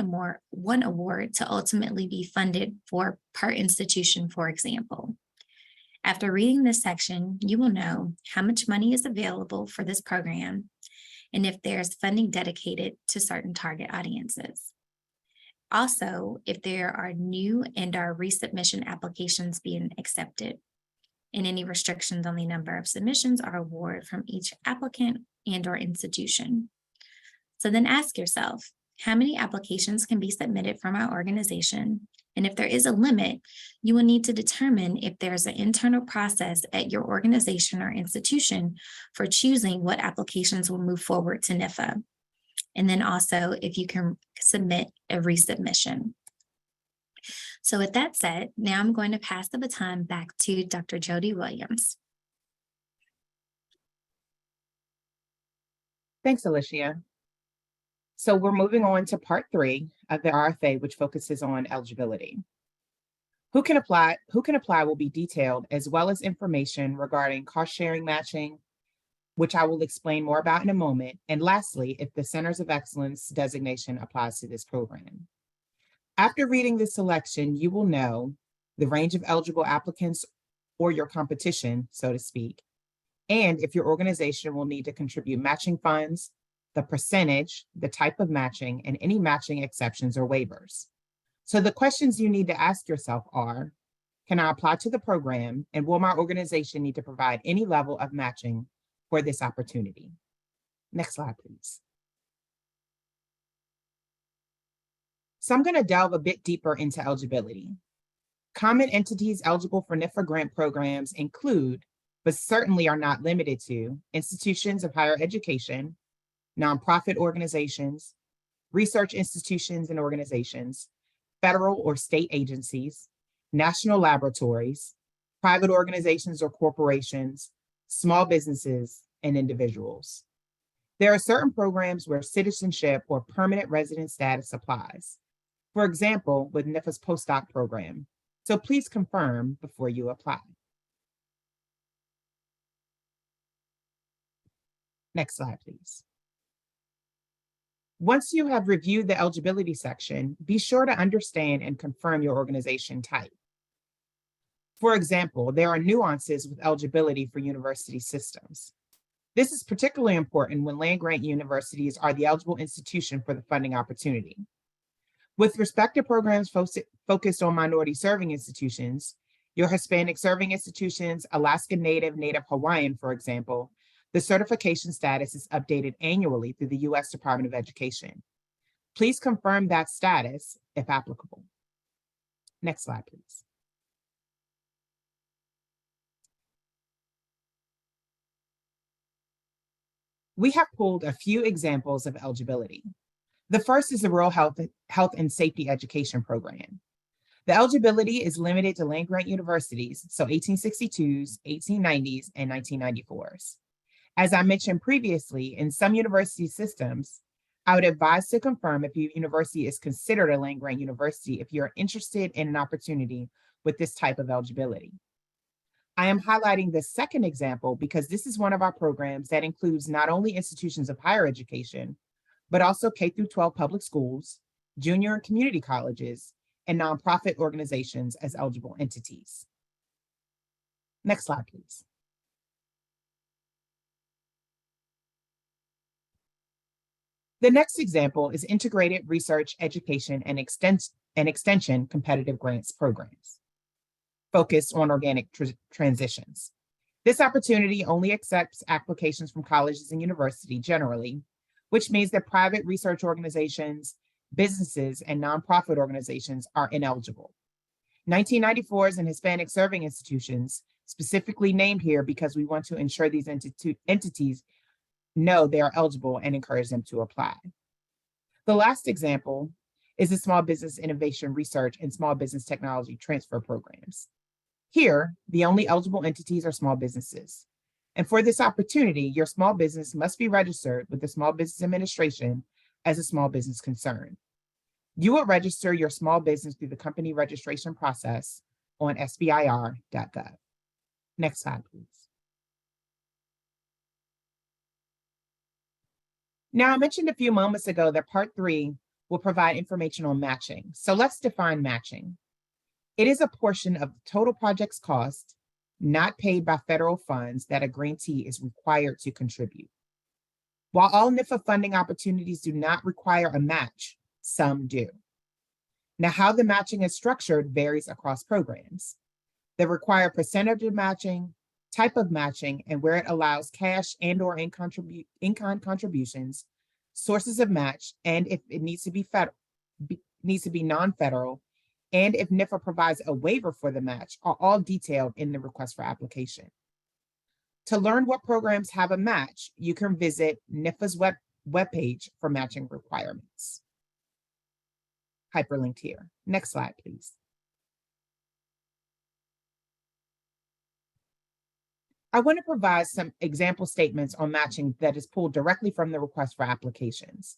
Speaker 6: award to ultimately be funded for per institution, for example. After reading this section, you will know how much money is available for this program and if there's funding dedicated to certain target audiences. Also, if there are new and/or resubmission applications being accepted, and any restrictions on the number of submissions or award from each applicant and/or institution. So then ask yourself, how many applications can be submitted from our organization? And if there is a limit, you will need to determine if there's an internal process at your organization or institution for choosing what applications will move forward to NIFA. And then also if you can submit a resubmission. So with that said, now I'm going to pass the baton back to Dr. Jody Williams.
Speaker 1: Thanks, Alicia. So we're moving on to part 3 of the RFA, which focuses on eligibility. Who can apply will be detailed, as well as information regarding cost sharing matching, which I will explain more about in a moment. And lastly, if the Centers of Excellence designation applies to this program. After reading this selection, you will know the range of eligible applicants or your competition, so to speak, and if your organization will need to contribute matching funds, the percentage, the type of matching, and any matching exceptions or waivers. So the questions you need to ask yourself are, can I apply to the program, and will my organization need to provide any level of matching for this opportunity? Next slide, please. So I'm going to delve a bit deeper into eligibility. Common entities eligible for NIFA grant programs include, but certainly are not limited to, institutions of higher education, nonprofit organizations, research institutions and organizations, federal or state agencies, national laboratories, private organizations or corporations, small businesses, and individuals. There are certain programs where citizenship or permanent resident status applies. For example, with NIFA's postdoc program. So please confirm before you apply. Next slide, please. Once you have reviewed the eligibility section, be sure to understand and confirm your organization type. For example, there are nuances with eligibility for university systems. This is particularly important when land-grant universities are the eligible institution for the funding opportunity. With respect to programs focused on minority serving institutions, your Hispanic serving institutions, Alaska Native, Native Hawaiian, for example, the certification status is updated annually through the U.S. Department of Education. Please confirm that status if applicable. Next slide, please. We have pulled a few examples of eligibility. The first is the Rural Health and Safety Education Program. The eligibility is limited to land-grant universities, so 1862s, 1890s, and 1994s. As I mentioned previously, in some university systems, I would advise to confirm if your university is considered a land-grant university if you're interested in an opportunity with this type of eligibility. I am highlighting the second example because this is one of our programs that includes not only institutions of higher education, but also K-12 public schools, junior and community colleges, and nonprofit organizations as eligible entities. Next slide, please. The next example is Integrated Research, Education, and Extension Competitive Grants Programs, focused on organic transitions. This opportunity only accepts applications from colleges and universities generally, which means that private research organizations, businesses, and nonprofit organizations are ineligible. 1994s and Hispanic serving institutions, specifically named here because we want to ensure these entities know they are eligible and encourage them to apply. The last example is the Small Business Innovation Research and Small Business Technology Transfer Programs. Here, the only eligible entities are small businesses. And for this opportunity, your small business must be registered with the Small Business Administration as a small business concern. You will register your small business through the company registration process on sbir.gov. Next slide, please. Now, I mentioned a few moments ago that part 3 will provide information on matching. So let's define matching. It is a portion of the total project's cost not paid by federal funds that a grantee is required to contribute. While all NIFA funding opportunities do not require a match, some do. Now, how the matching is structured varies across programs. The required percentage of matching, type of matching, and where it allows cash and/or in-kind contributions, sources of match, and if it needs to be non-federal, and if NIFA provides a waiver for the match, are all detailed in the request for application. To learn what programs have a match, you can visit NIFA's webpage for matching requirements. Hyperlinked here. Next slide, please. I want to provide some example statements on matching that is pulled directly from the request for applications.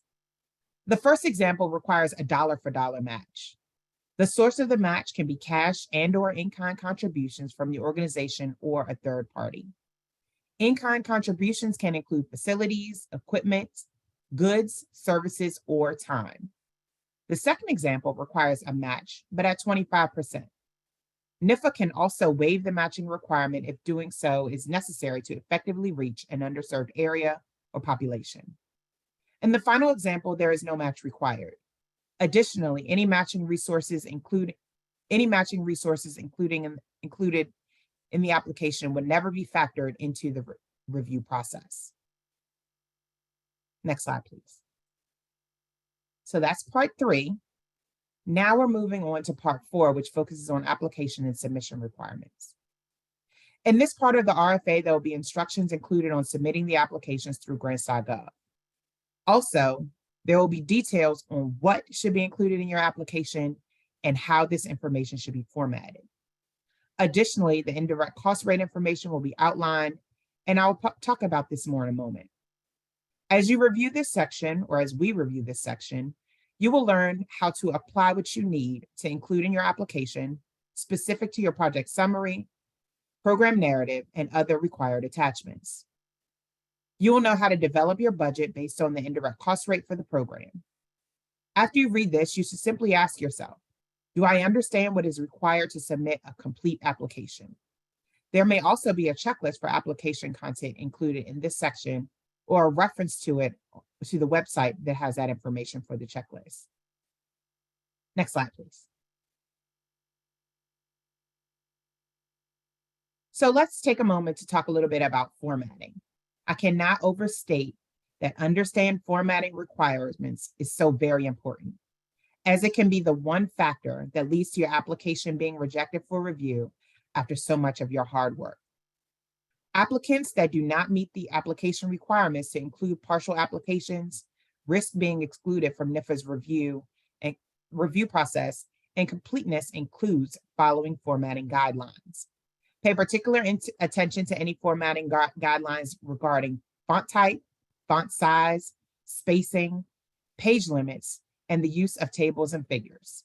Speaker 1: The first example requires a dollar-for-dollar match. The source of the match can be cash and/or in-kind contributions from the organization or a third party. In-kind contributions can include facilities, equipment, goods, services, or time. The second example requires a match, but at 25%. NIFA can also waive the matching requirement if doing so is necessary to effectively reach an underserved area or population. In the final example, there is no match required. Additionally, any matching resources included in the application would never be factored into the review process. Next slide, please. So that's part 3. Now we're moving on to part 4, which focuses on application and submission requirements. In this part of the RFA, there will be instructions included on submitting the applications through grants.gov. Also, there will be details on what should be included in your application and how this information should be formatted. Additionally, the indirect cost rate information will be outlined, and I'll talk about this more in a moment. As you review this section, or as we review this section, you will learn how to apply what you need to include in your application, specific to your project summary, program narrative, and other required attachments. You will know how to develop your budget based on the indirect cost rate for the program. After you read this, you should simply ask yourself, do I understand what is required to submit a complete application? There may also be a checklist for application content included in this section, or a reference to it to the website that has that information for the checklist. Next slide, please. So let's take a moment to talk a little bit about formatting. I cannot overstate that understand formatting requirements is so very important, as it can be the one factor that leads to your application being rejected for review after so much of your hard work. Applicants that do not meet the application requirements to include partial applications risk being excluded from NIFA's review process, and completeness includes following formatting guidelines. Pay particular attention to any formatting guidelines regarding font type, font size, spacing, page limits, and the use of tables and figures.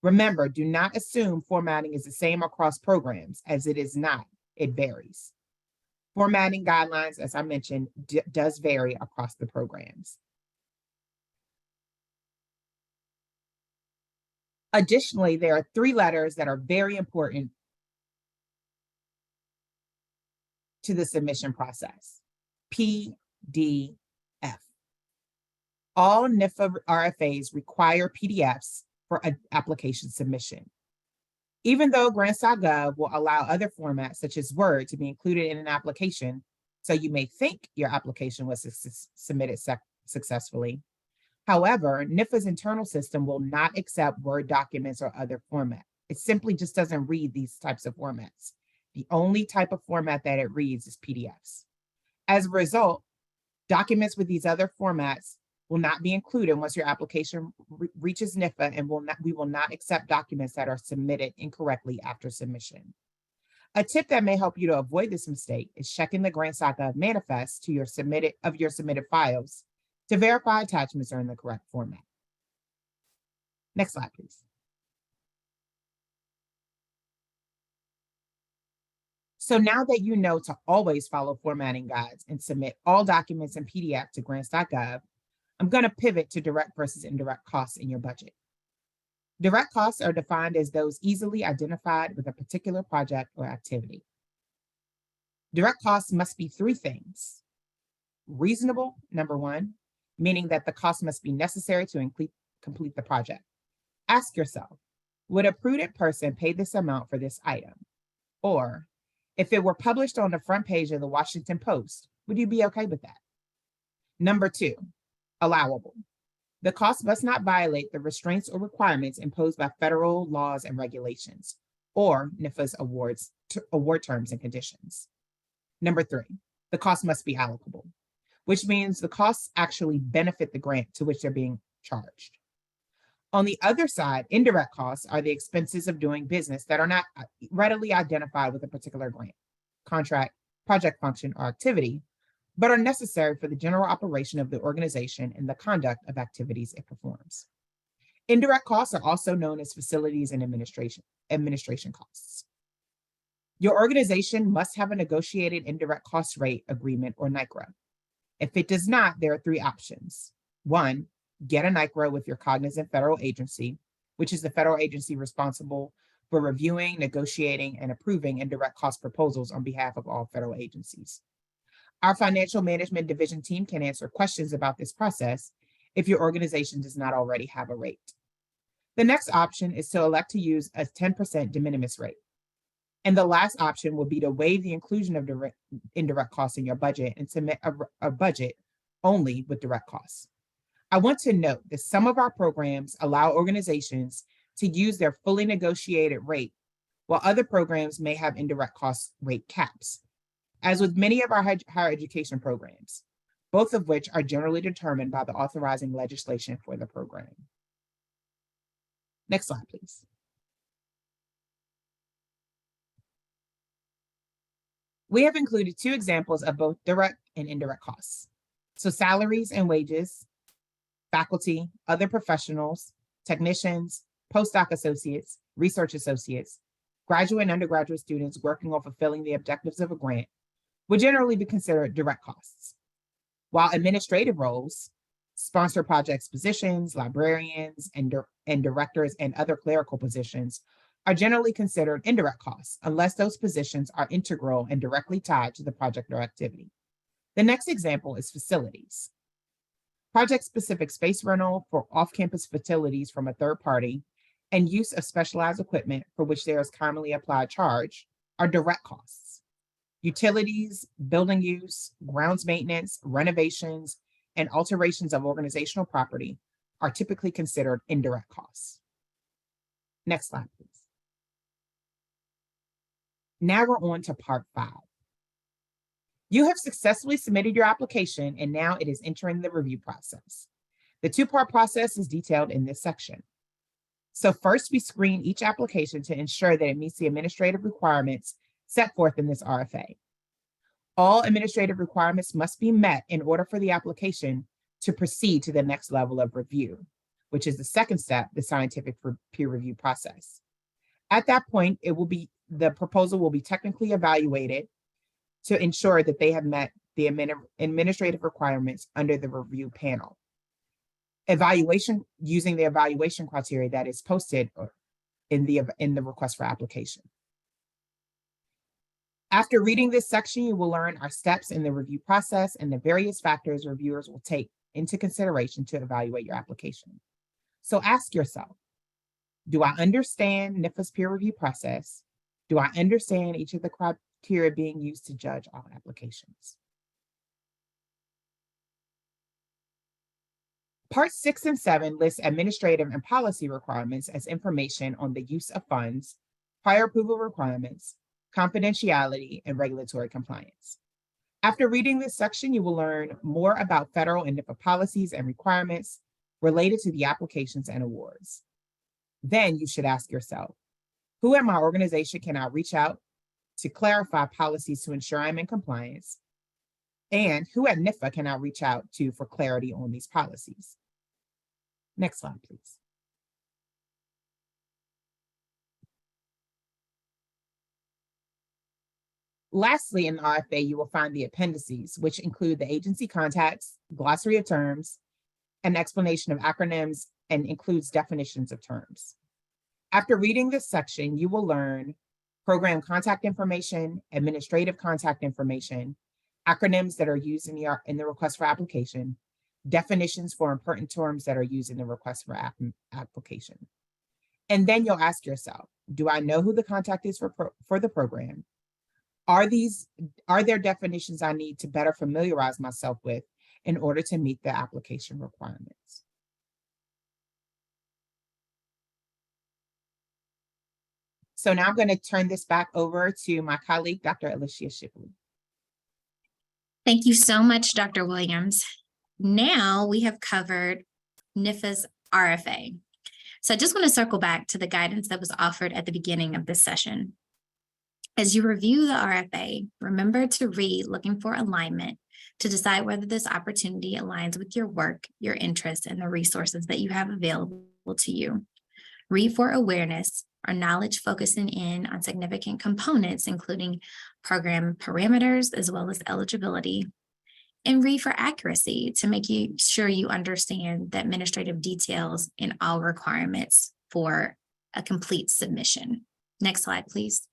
Speaker 1: Remember, do not assume formatting is the same across programs, as it is not. It varies. Formatting guidelines, as I mentioned, does vary across the programs. Additionally, there are 3 letters that are very important to the submission process: PDF. All NIFA RFAs require PDFs for an application submission. Even though grants.gov will allow other formats such as Word to be included in an application, so you may think your application was submitted successfully. However, NIFA's internal system will not accept Word documents or other formats. It simply just doesn't read these types of formats. The only type of format that it reads is PDFs. As a result, documents with these other formats will not be included once your application reaches NIFA, and we will not accept documents that are submitted incorrectly after submission. A tip that may help you to avoid this mistake is checking the grants.gov manifest to your submitted files to verify attachments are in the correct format. Next slide, please. So now that you know to always follow formatting guides and submit all documents in PDF to grants.gov, I'm going to pivot to direct versus indirect costs in your budget. Direct costs are defined as those easily identified with a particular project or activity. Direct costs must be three things. Reasonable, number one, meaning that the cost must be necessary to complete the project. Ask yourself, would a prudent person pay this amount for this item? Or, if it were published on the front page of the Washington Post, would you be okay with that? Number two, allowable. The cost must not violate the restraints or requirements imposed by federal laws and regulations, or NIFA's award terms and conditions. Number three, the cost must be allocable, which means the costs actually benefit the grant to which they're being charged. On the other side, indirect costs are the expenses of doing business that are not readily identified with a particular grant, contract, project function, or activity, but are necessary for the general operation of the organization and the conduct of activities it performs. Indirect costs are also known as facilities and administration costs. Your organization must have a negotiated indirect cost rate agreement or NICRA. If it does not, there are three options. One, get a NICRA with your cognizant federal agency, which is the federal agency responsible for reviewing, negotiating, and approving indirect cost proposals on behalf of all federal agencies. Our financial management division team can answer questions about this process if your organization does not already have a rate. The next option is to elect to use a 10% de minimis rate. And the last option will be to waive the inclusion of indirect costs in your budget and submit a budget only with direct costs. I want to note that some of our programs allow organizations to use their fully negotiated rate, while other programs may have indirect cost rate caps. As with many of our higher education programs, both of which are generally determined by the authorizing legislation for the program. Next slide, please. We have included two examples of both direct and indirect costs. So salaries and wages, faculty, other professionals, technicians, postdoc associates, research associates, graduate and undergraduate students working on fulfilling the objectives of a grant would generally be considered direct costs, while administrative roles, sponsor projects positions, librarians, and directors and other clerical positions are generally considered indirect costs unless those positions are integral and directly tied to the project or activity. The next example is facilities. Project-specific space rental for off-campus facilities from a third party and use of specialized equipment for which there is commonly applied charge are direct costs. Utilities, building use, grounds maintenance, renovations, and alterations of organizational property are typically considered indirect costs. Next slide, please. Now we're on to part 5. You have successfully submitted your application and now it is entering the review process. The two-part process is detailed in this section. So first, we screen each application to ensure that it meets the administrative requirements set forth in this RFA. All administrative requirements must be met in order for the application to proceed to the next level of review, which is the second step, the scientific peer review process. At that point, the proposal will be technically evaluated to ensure that they have met the administrative requirements under the review panel. Evaluation using the evaluation criteria that is posted in the request for application. After reading this section, you will learn our steps in the review process and the various factors reviewers will take into consideration to evaluate your application. So ask yourself, do I understand NIFA's peer review process? Do I understand each of the criteria being used to judge all applications? Parts 6 and 7 list administrative and policy requirements as information on the use of funds, prior approval requirements, confidentiality, and regulatory compliance. After reading this section, you will learn more about federal and NIFA policies and requirements related to the applications and awards. Then you should ask yourself, who at my organization can I reach out to clarify policies to ensure I'm in compliance? And who at NIFA can I reach out to for clarity on these policies? Next slide, please. Lastly, in the RFA, you will find the appendices, which include the agency contacts, glossary of terms, an explanation of acronyms, and includes definitions of terms. After reading this section, you will learn program contact information, administrative contact information, acronyms that are used in the request for application, definitions for important terms that are used in the request for application. And then you'll ask yourself, do I know who the contact is for the program? Are there definitions I need to better familiarize myself with in order to meet the application requirements? So now I'm going to turn this back over to my colleague, Dr. Alicia Shipley.
Speaker 6: Thank you so much, Dr. Williams. Now we have covered NIFA's RFA. So I just want to circle back to the guidance that was offered at the beginning of this session. As you review the RFA, remember to read looking for alignment to decide whether this opportunity aligns with your work, your interests, and the resources that you have available to you. Read for awareness or knowledge focusing in on significant components, including program parameters as well as eligibility. And read for accuracy to make sure you understand the administrative details and all requirements for a complete submission. Next slide, please.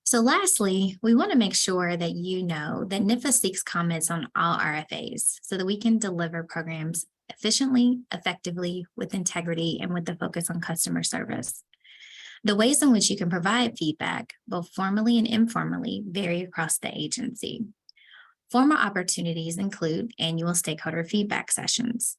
Speaker 6: So lastly, we want to make sure that you know that NIFA seeks comments on all RFAs so that we can deliver programs efficiently, effectively, with integrity, and with the focus on customer service. The ways in which you can provide feedback, both formally and informally, vary across the agency. Formal opportunities include annual stakeholder feedback sessions.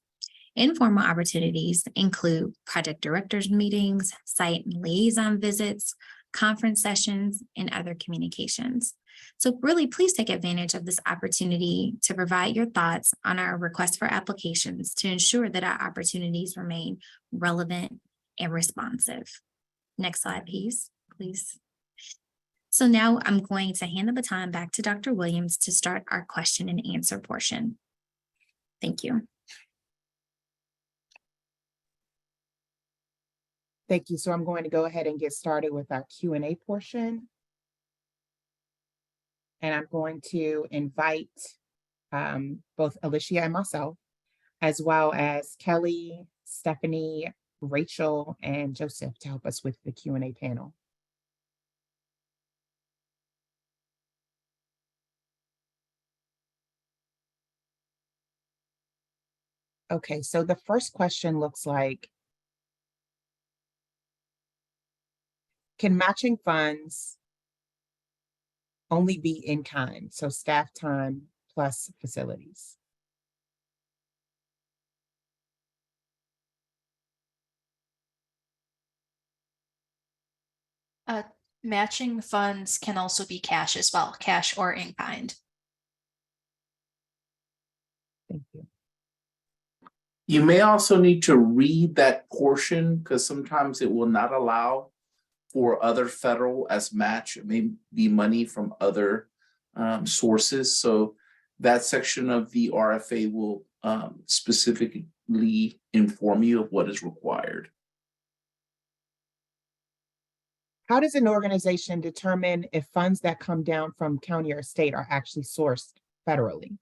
Speaker 6: Informal opportunities include project directors meetings, site and liaison visits, conference sessions, and other communications. So really, please take advantage of this opportunity to provide your thoughts on our request for applications to ensure that our opportunities remain relevant and responsive. Next slide, please. So now I'm going to hand the baton back to Dr. Williams to start our question and answer portion. Thank you.
Speaker 1: Thank you. So I'm going to go ahead and get started with our Q&A portion. And I'm going to invite both Alicia and myself, as well as Kelly, Stephanie, Rachel, and Joseph to help us with the Q&A panel. Okay, so the first question looks like, can matching funds only be in kind, so staff time plus facilities?
Speaker 7: Matching funds can also be cash as well, cash or in kind.
Speaker 1: Thank you.
Speaker 8: You may also need to read that portion because sometimes it will not allow for other federal as match. It may be money from other sources. So that section of the RFA will specifically inform you of what is required.
Speaker 1: How does an organization determine if funds that come down from county or state are actually sourced federally?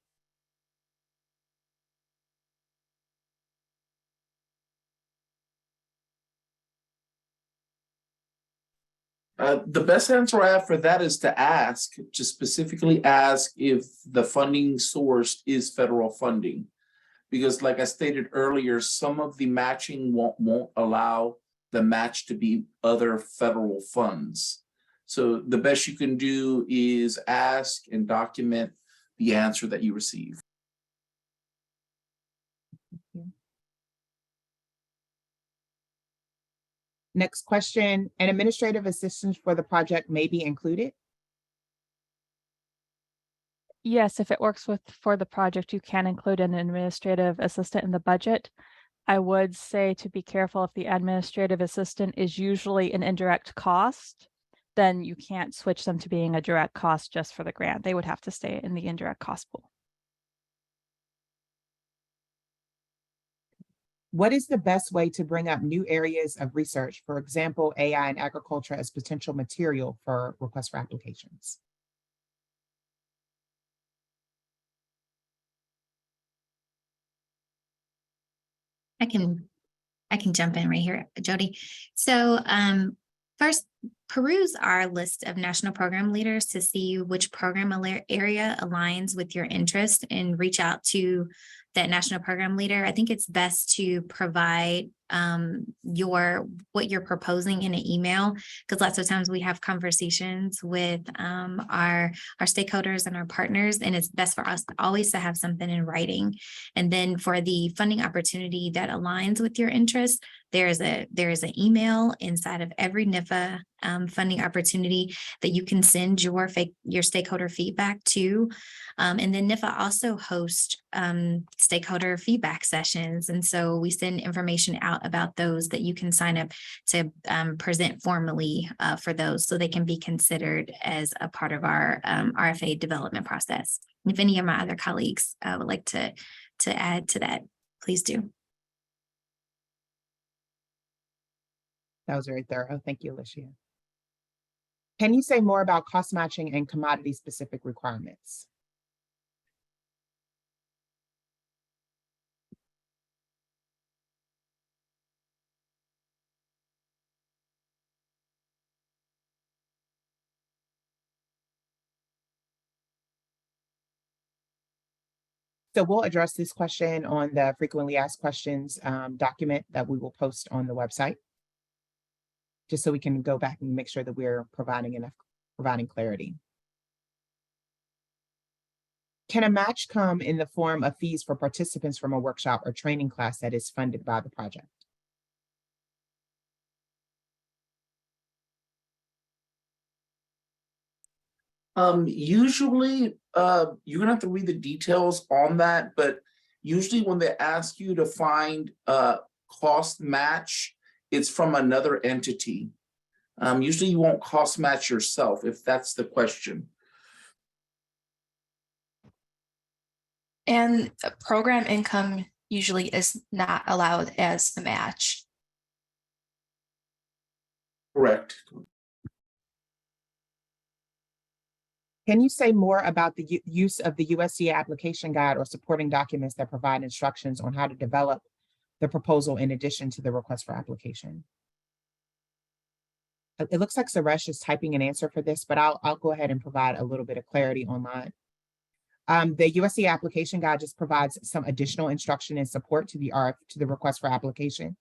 Speaker 8: The best answer I have for that is to specifically ask if the funding source is federal funding. Because like I stated earlier, some of the matching won't allow the match to be other federal funds. So the best you can do is ask and document the answer that you receive.
Speaker 1: Next question, an administrative assistant for the project may be included?
Speaker 9: Yes, if it works for the project, you can include an administrative assistant in the budget. I would say to be careful if the administrative assistant is usually an indirect cost, then you can't switch them to being a direct cost just for the grant. They would have to stay in the indirect cost pool.
Speaker 1: What is the best way to bring up new areas of research, for example, AI and agriculture as potential material for requests for applications?
Speaker 6: I can jump in right here, Jody. So first, peruse our list of national program leaders to see which program area aligns with your interest and reach out to that national program leader. I think it's best to provide what you're proposing in an email, because lots of times we have conversations with our stakeholders and our partners, and it's best for us always to have something in writing. And then for the funding opportunity that aligns with your interest, there is an email inside of every NIFA funding opportunity that you can send your stakeholder feedback to. And then NIFA also hosts stakeholder feedback sessions. And so we send information out about those that you can sign up to present formally for those, so they can be considered as a part of our RFA development process. And if any of my other colleagues would like to add to that, please do.
Speaker 1: That was very thorough. Thank you, Alicia. Can you say more about cost matching and commodity specific requirements? So we'll address this question on the frequently asked questions document that we will post on the website, just so we can go back and make sure that we're providing clarity. Can a match come in the form of fees for participants from a workshop or training class that is funded by the project?
Speaker 8: Usually, you're gonna have to read the details on that, but usually when they ask you to find a cost match, it's from another entity. Usually you won't cost match yourself, if that's the question.
Speaker 7: And program income usually is not allowed as a match.
Speaker 8: Correct.
Speaker 1: Can you say more about the use of the USDA application guide or supporting documents that provide instructions on how to develop the proposal in addition to the request for application? It looks like Suresh is typing an answer for this, but I'll go ahead and provide a little bit of clarity online. The USDA application guide just provides some additional instruction and support to the request for application.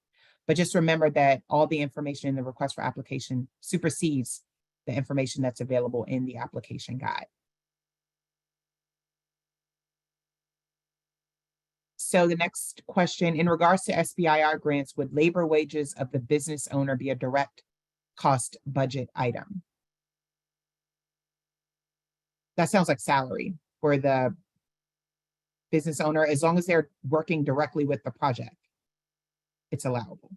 Speaker 1: But just remember that all the information in the request for application supersedes the information that's available in the application guide. So the next question, in regards to SBIR grants, would labor wages of the business owner be a direct cost budget item? That sounds like salary for the business owner, as long as they're working directly with the project, it's allowable.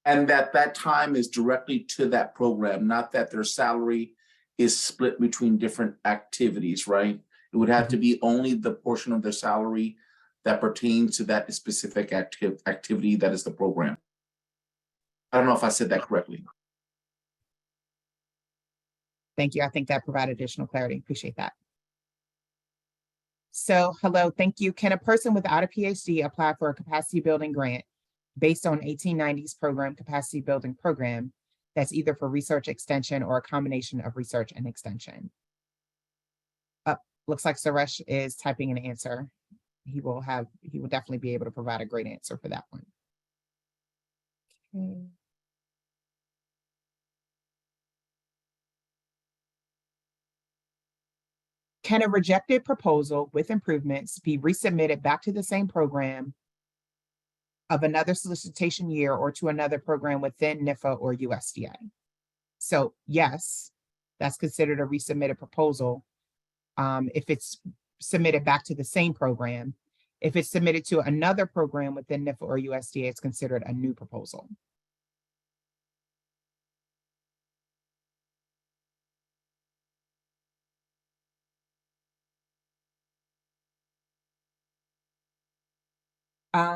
Speaker 8: And that time is directly to that program, not that their salary is split between different activities, right? It would have to be only the portion of their salary that pertains to that specific activity that is the program. I don't know if I said that correctly.
Speaker 1: Thank you. I think that provided additional clarity. Appreciate that. So, hello, thank you. Can a person without a PhD apply for a capacity building grant based on 1890's program capacity building program that's either for research extension or a combination of research and extension? Looks like Suresh is typing an answer. He will definitely be able to provide a great answer for that one. Okay. Can a rejected proposal with improvements be resubmitted back to the same program of another solicitation year or to another program within NIFA or USDA? So yes, that's considered a resubmitted proposal if it's submitted back to the same program. If it's submitted to another program within NIFA or USDA, it's considered a new proposal.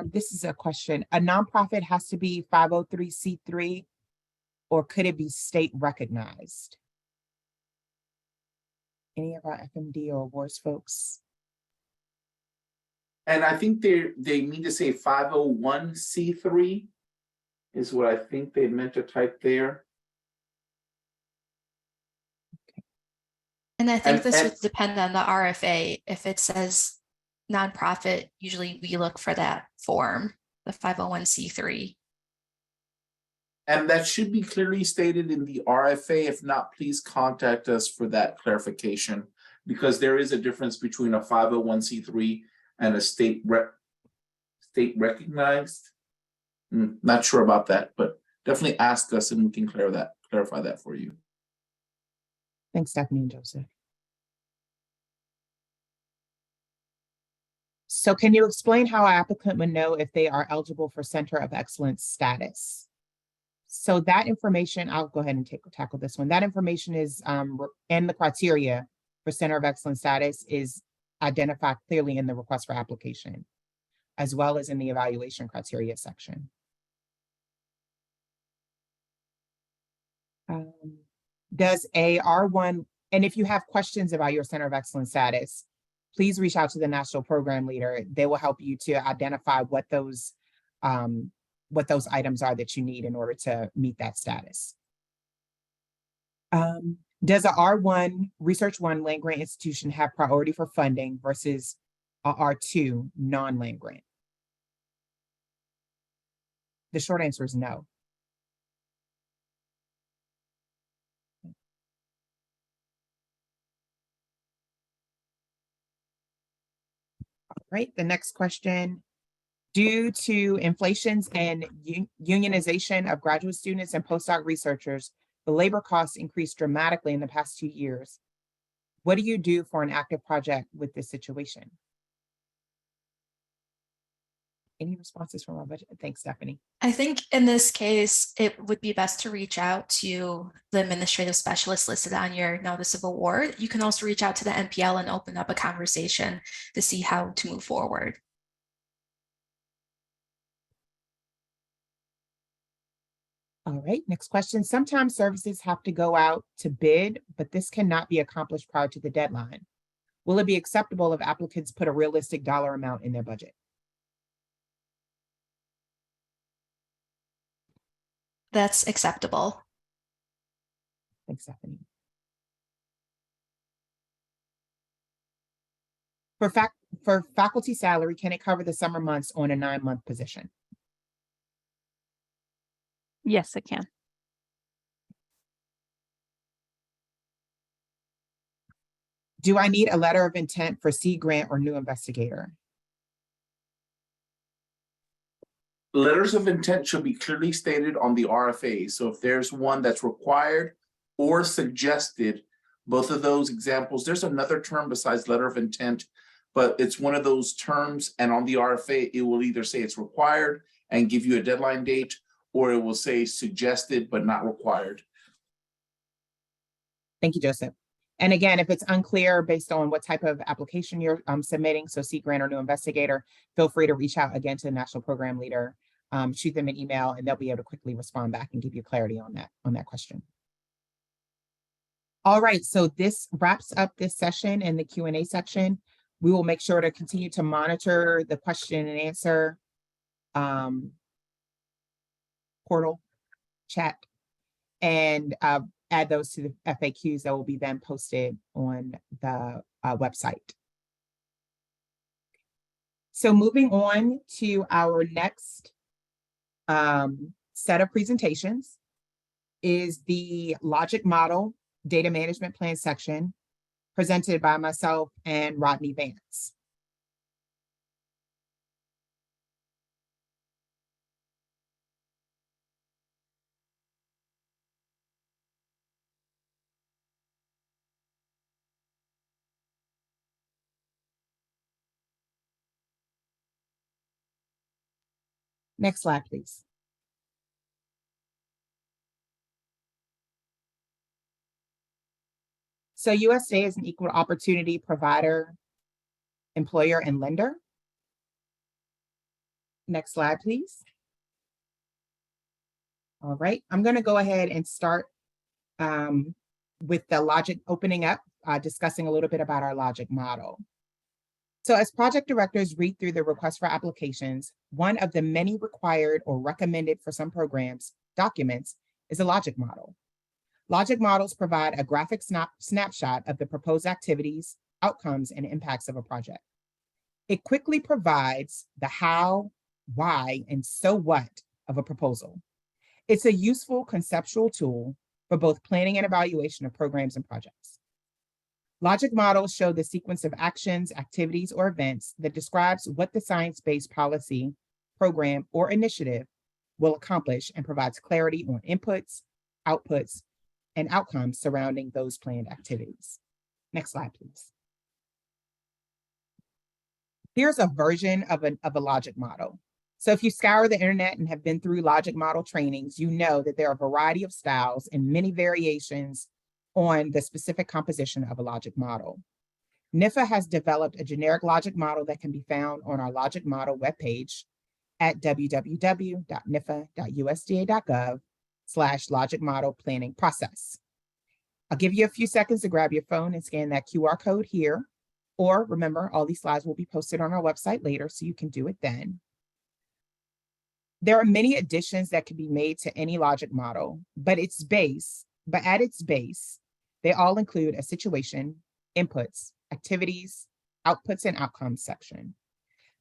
Speaker 1: This is a question. A nonprofit has to be 503c3, or could it be state recognized? Any of our FMD or awards folks?
Speaker 8: And I think they mean to say 501c3 is what I think they meant to type there.
Speaker 7: And I think this
Speaker 8: And-
Speaker 7: would depend on the RFA. If it says nonprofit, usually we look for that form, the 501c3.
Speaker 8: And that should be clearly stated in the RFA. If not, please contact us for that clarification, because there is a difference between a 501c3 and a state recognized. Not sure about that, but definitely ask us and we can clarify that for you.
Speaker 1: Thanks, Stephanie and Joseph. So can you explain how an applicant would know if they are eligible for Center of Excellence status? So that information, I'll go ahead and tackle this one. That information is, and the criteria for Center of Excellence status is identified clearly in the request for application, as well as in the evaluation criteria section. Does a R1, and if you have questions about your Center of Excellence status, please reach out to the national program leader. They will help you to identify what those items are that you need in order to meet that status. Does a R1 Research 1 land grant institution have priority for funding versus a R2 non-land grant? The short answer is no. All right, the next question. Due to inflations and unionization of graduate students and postdoc researchers, the labor costs increased dramatically in the past 2 years. What do you do for an active project with this situation? Any responses from our budget? Thanks, Stephanie.
Speaker 7: I think in this case, it would be best to reach out to the administrative specialist listed on your notice of award. You can also reach out to the NPL and open up a conversation to see how to move forward.
Speaker 1: All right, next question. Sometimes services have to go out to bid, but this cannot be accomplished prior to the deadline. Will it be acceptable if applicants put a realistic dollar amount in their budget?
Speaker 7: That's acceptable.
Speaker 1: Thanks, Stephanie. For faculty salary, can it cover the summer months on a 9-month position?
Speaker 9: Yes, it can.
Speaker 1: Do I need a letter of intent for seed grant or new investigator?
Speaker 8: Letters of intent should be clearly stated on the RFA. So if there's one that's required or suggested, both of those examples, there's another term besides letter of intent, but it's one of those terms, and on the RFA, it will either say it's required and give you a deadline date, or it will say suggested but not required.
Speaker 1: Thank you, Joseph. And again, if it's unclear based on what type of application you're submitting, so seed grant or new investigator, feel free to reach out again to the national program leader, shoot them an email, and they'll be able to quickly respond back and give you clarity on that question. All right, so this wraps up this session and the Q&A section. We will make sure to continue to monitor the question and answer portal chat and add those to the FAQs that will be then posted on the website. So moving on to our next set of presentations is the logic model data management plan section presented by myself and Rodney Vance. Next slide, please. So USDA is an equal opportunity provider, employer, and lender. Next slide, please. All right, I'm going to go ahead and start with the logic opening up, discussing a little bit about our logic model. So as project directors read through the request for applications, one of the many required or recommended for some programs documents is a logic model. Logic models provide a graphic snapshot of the proposed activities, outcomes, and impacts of a project. It quickly provides the how, why, and so what of a proposal. It's a useful conceptual tool for both planning and evaluation of programs and projects. Logic models show the sequence of actions, activities, or events that describes what the science-based policy, program, or initiative will accomplish and provides clarity on inputs, outputs, and outcomes surrounding those planned activities. Next slide, please. Here's a version of a logic model. So if you scour the internet and have been through logic model trainings, you know that there are a variety of styles and many variations on the specific composition of a logic model. NIFA has developed a generic logic model that can be found on our logic model webpage at www.nifa.usda.gov/logic model planning process. I'll give you a few seconds to grab your phone and scan that QR code here, or remember, all these slides will be posted on our website later, so you can do it then. There are many additions that can be made to any logic model, but at its base, they all include a situation, inputs, activities, outputs, and outcomes section.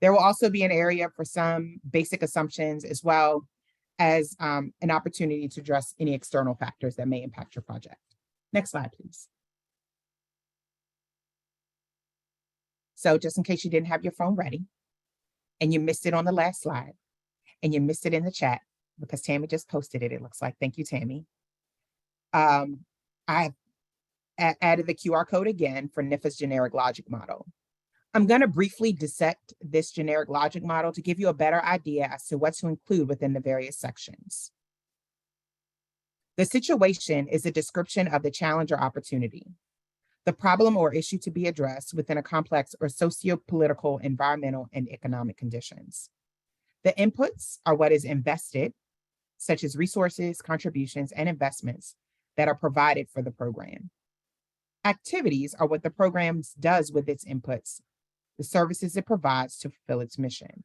Speaker 1: There will also be an area for some basic assumptions, as well as an opportunity to address any external factors that may impact your project. Next slide, please. So just in case you didn't have your phone ready and you missed it on the last slide and you missed it in the chat, because Tammy just posted it, it looks like. Thank you, Tammy. I've added the QR code again for NIFA's generic logic model. I'm going to briefly dissect this generic logic model to give you a better idea as to what to include within the various sections. The situation is a description of the challenge or opportunity, the problem or issue to be addressed within a complex or socio-political, environmental, and economic conditions. The inputs are what is invested, such as resources, contributions, and investments that are provided for the program. Activities are what the program does with its inputs, the services it provides to fulfill its mission.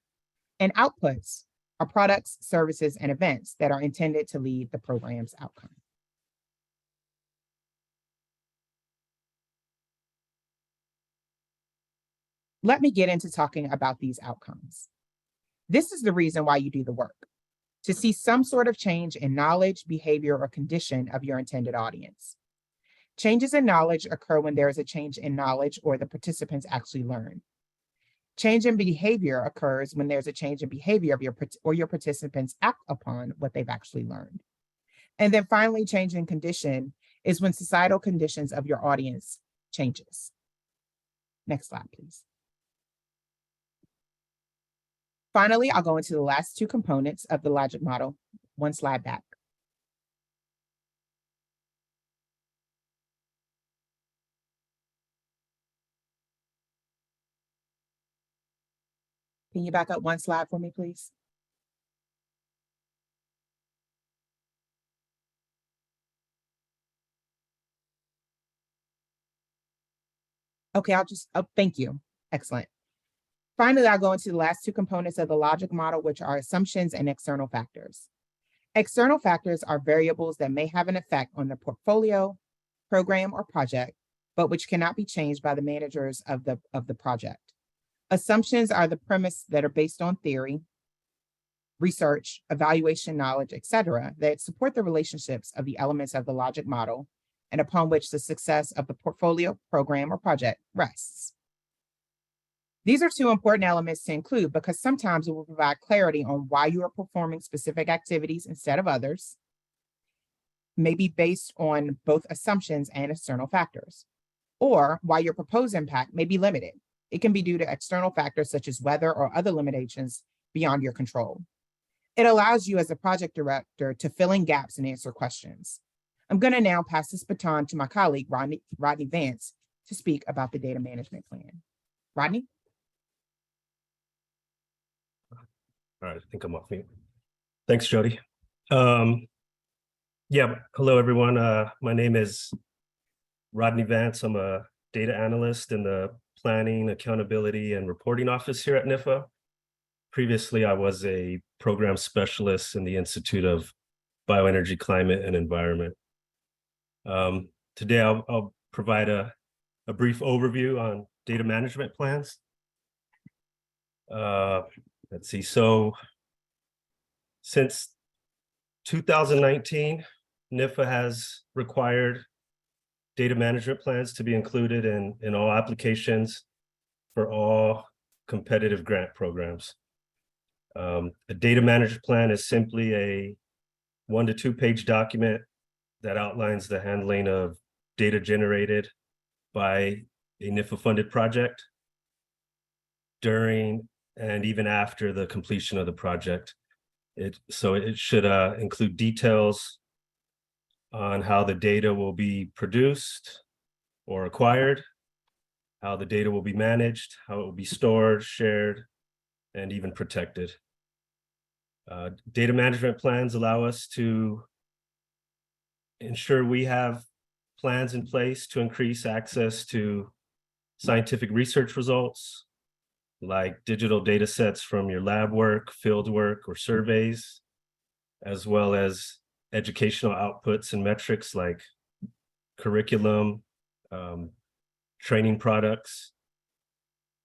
Speaker 1: And outputs are products, services, and events that are intended to lead the program's outcome. Let me get into talking about these outcomes. This is the reason why you do the work, to see some sort of change in knowledge, behavior, or condition of your intended audience. Changes in knowledge occur when there is a change in knowledge or the participants actually learn. Change in behavior occurs when there's a change in behavior of your participants act upon what they've actually learned. And then finally, change in condition is when societal conditions of your audience changes. Next slide, please. Finally, I'll go into the last two components of the logic model. One slide back. Can you back up one slide for me, please? Okay, thank you. Excellent. Finally, I'll go into the last two components of the logic model, which are assumptions and external factors. External factors are variables that may have an effect on the portfolio, program, or project, but which cannot be changed by the managers of the project. Assumptions are the premise that are based on theory, research, evaluation, knowledge, etc., that support the relationships of the elements of the logic model and upon which the success of the portfolio, program, or project rests. These are two important elements to include because sometimes it will provide clarity on why you are performing specific activities instead of others, maybe based on both assumptions and external factors, or why your proposed impact may be limited. It can be due to external factors such as weather or other limitations beyond your control. It allows you as a project director to fill in gaps and answer questions. I'm going to now pass this baton to my colleague, Rodney Vance, to speak about the data management plan. Rodney?
Speaker 10: All right, I think I'm off mute. Thanks, Jody. Hello, everyone. My name is Rodney Vance. I'm a data analyst in the Planning, Accountability, and Reporting Office here at NIFA. Previously, I was a program specialist in the Institute of Bioenergy, Climate, and Environment. Today, I'll provide a brief overview on data management plans. Let's see, so since 2019, NIFA has required data management plans to be included in all applications for all competitive grant programs. A data management plan is simply a 1 to 2 page document that outlines the handling of data generated by a NIFA funded project during and even after the completion of the project. So it should include details on how the data will be produced or acquired, how the data will be managed, how it will be stored, shared, and even protected. Data management plans allow us to ensure we have plans in place to increase access to scientific research results, like digital data sets from your lab work, field work, or surveys, as well as educational outputs and metrics like curriculum, training products,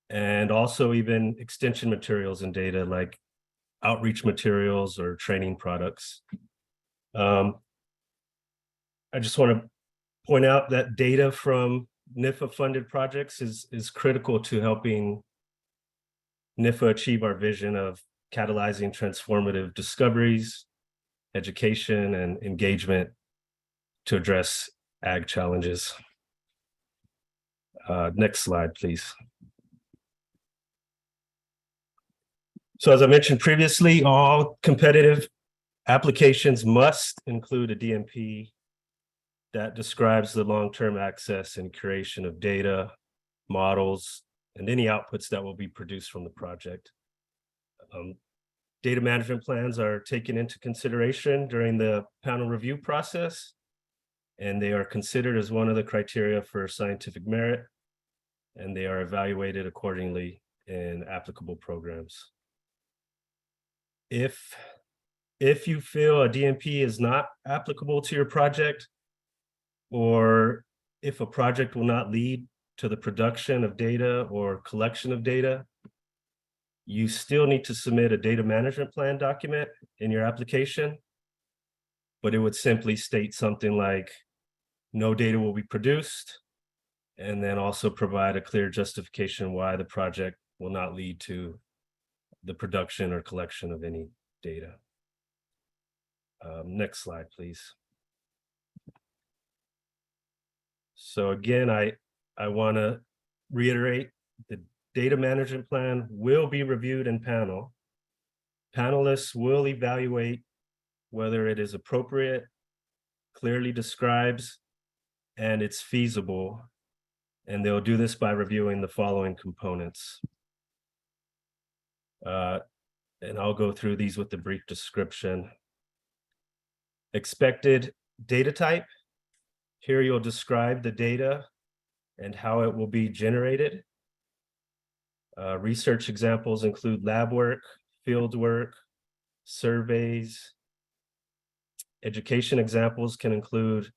Speaker 10: and also even extension materials and data like outreach materials or training products. I just want to point out that data from NIFA funded projects is critical to helping NIFA achieve our vision of catalyzing transformative discoveries, education, and engagement to address ag challenges. Next slide, please. So as I mentioned previously, all competitive applications must include a DMP that describes the long-term access and curation of data, models, and any outputs that will be produced from the project. Data management plans are taken into consideration during the panel review process, and they are considered as one of the criteria for scientific merit, and they are evaluated accordingly in applicable programs. If you feel a DMP is not applicable to your project, or if a project will not lead to the production of data or collection of data, you still need to submit a data management plan document in your application, but it would simply state something like no data will be produced, and then also provide a clear justification why the project will not lead to the production or collection of any data. Next slide, please. So again, I want to reiterate, the data management plan will be reviewed in panel. Panelists will evaluate whether it is appropriate, clearly describes, and it's feasible. And they'll do this by reviewing the following components. And I'll go through these with the brief description. Expected data type. Here you'll describe the data and how it will be generated. Research examples include lab work, field work, surveys. Education examples can include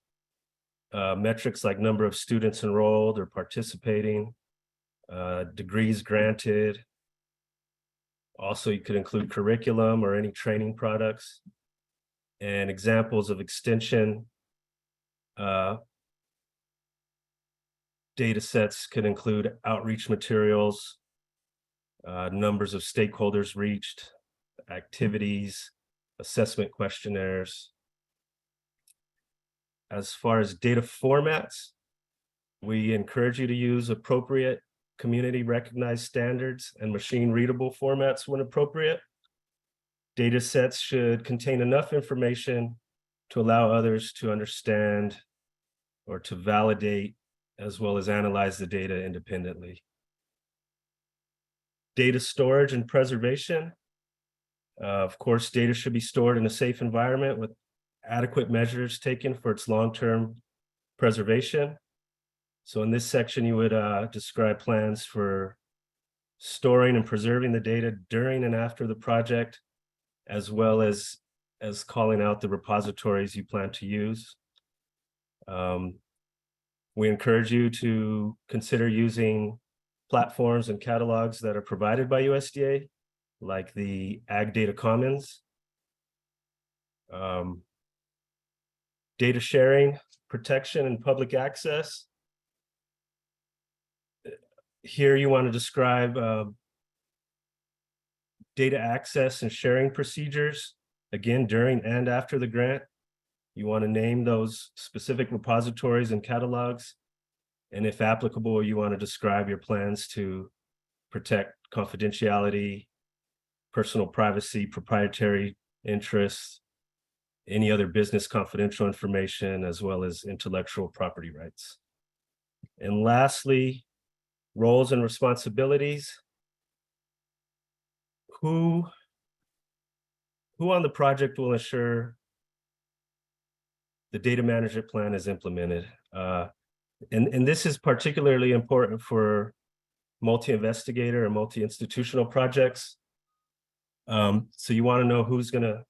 Speaker 10: metrics like number of students enrolled or participating, degrees granted. Also, you could include curriculum or any training products, and examples of extension data sets could include outreach materials, numbers of stakeholders reached, activities, assessment questionnaires. As far as data formats, we encourage you to use appropriate community recognized standards and machine readable formats when appropriate. Data sets should contain enough information to allow others to understand or to validate, as well as analyze the data independently. Data storage and preservation. Of course, data should be stored in a safe environment with adequate measures taken for its long-term preservation. So in this section, you would describe plans for storing and preserving the data during and after the project, as well as calling out the repositories you plan to use. We encourage you to consider using platforms and catalogs that are provided by USDA, like the Ag Data Commons. Data sharing, protection, and public access. Here you want to describe data access and sharing procedures, again, during and after the grant. You want to name those specific repositories and catalogs. And if applicable, you want to describe your plans to protect confidentiality, personal privacy, proprietary interests, any other business confidential information, as well as intellectual property rights. And lastly, roles and responsibilities. Who on the project will ensure the data management plan is implemented? And this is particularly important for multi-investigator or multi-institutional projects. So you want to know who's going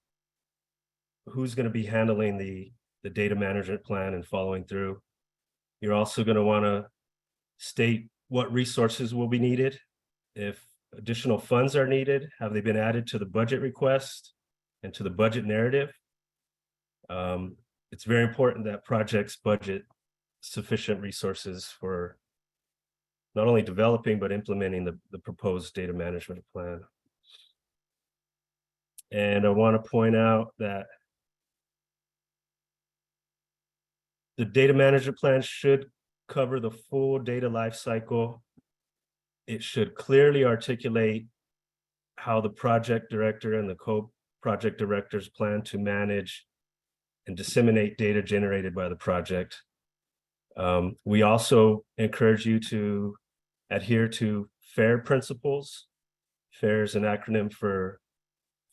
Speaker 10: to be handling the data management plan and following through. You're also going to want to state what resources will be needed. If additional funds are needed, have they been added to the budget request and to the budget narrative? It's very important that projects budget sufficient resources for not only developing, but implementing the proposed data management plan. And I want to point out that the data management plan should cover the full data lifecycle. It should clearly articulate how the project director and the co-project directors plan to manage and disseminate data generated by the project. We also encourage you to adhere to FAIR principles. FAIR is an acronym for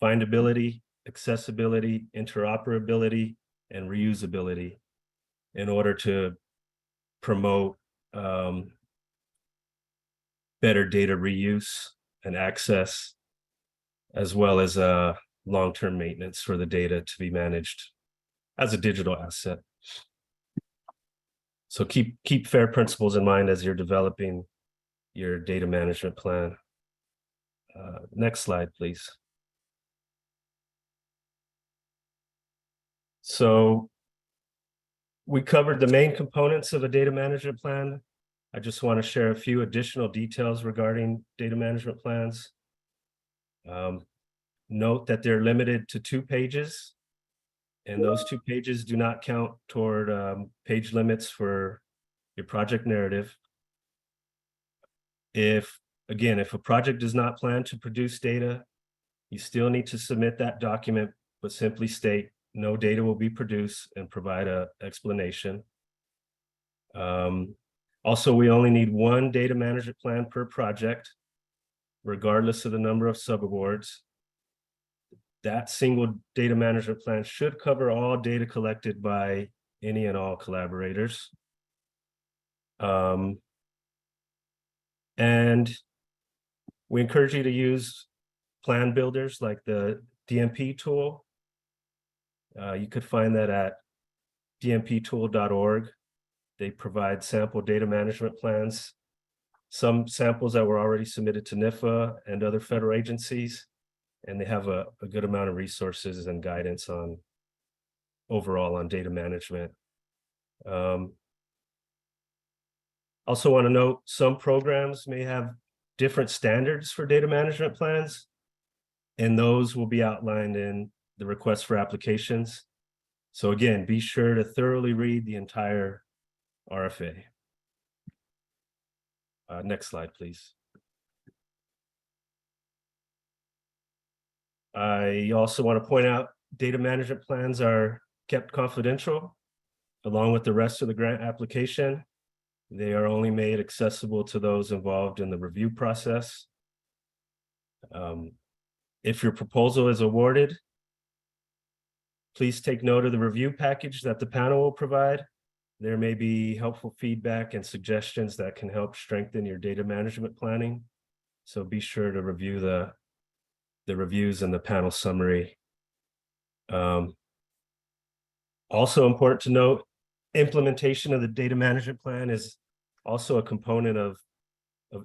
Speaker 10: findability, accessibility, interoperability, and reusability, in order to promote better data reuse and access, as well as long-term maintenance for the data to be managed as a digital asset. So keep FAIR principles in mind as you're developing your data management plan. Next slide, please. So we covered the main components of a data management plan. I just want to share a few additional details regarding data management plans. Note that they're limited to 2 pages, and those 2 pages do not count toward page limits for your project narrative. If a project does not plan to produce data, you still need to submit that document, but simply state no data will be produced and provide an explanation. Also, we only need 1 data management plan per project, regardless of the number of subawards. That single data management plan should cover all data collected by any and all collaborators. And we encourage you to use plan builders like the DMP tool. You could find that at dmptool.org. They provide sample data management plans, some samples that were already submitted to NIFA and other federal agencies, and they have a good amount of resources and guidance on overall on data management. Also want to note some programs may have different standards for data management plans, and those will be outlined in the request for applications. So again, be sure to thoroughly read the entire RFA. Next slide, please. I also want to point out data management plans are kept confidential along with the rest of the grant application. They are only made accessible to those involved in the review process. If your proposal is awarded, please take note of the review package that the panel will provide. there may be helpful feedback and suggestions that can help strengthen your data management planning. So be sure to review the reviews and the panel summary. Also important to note, implementation of the data management plan is also a component of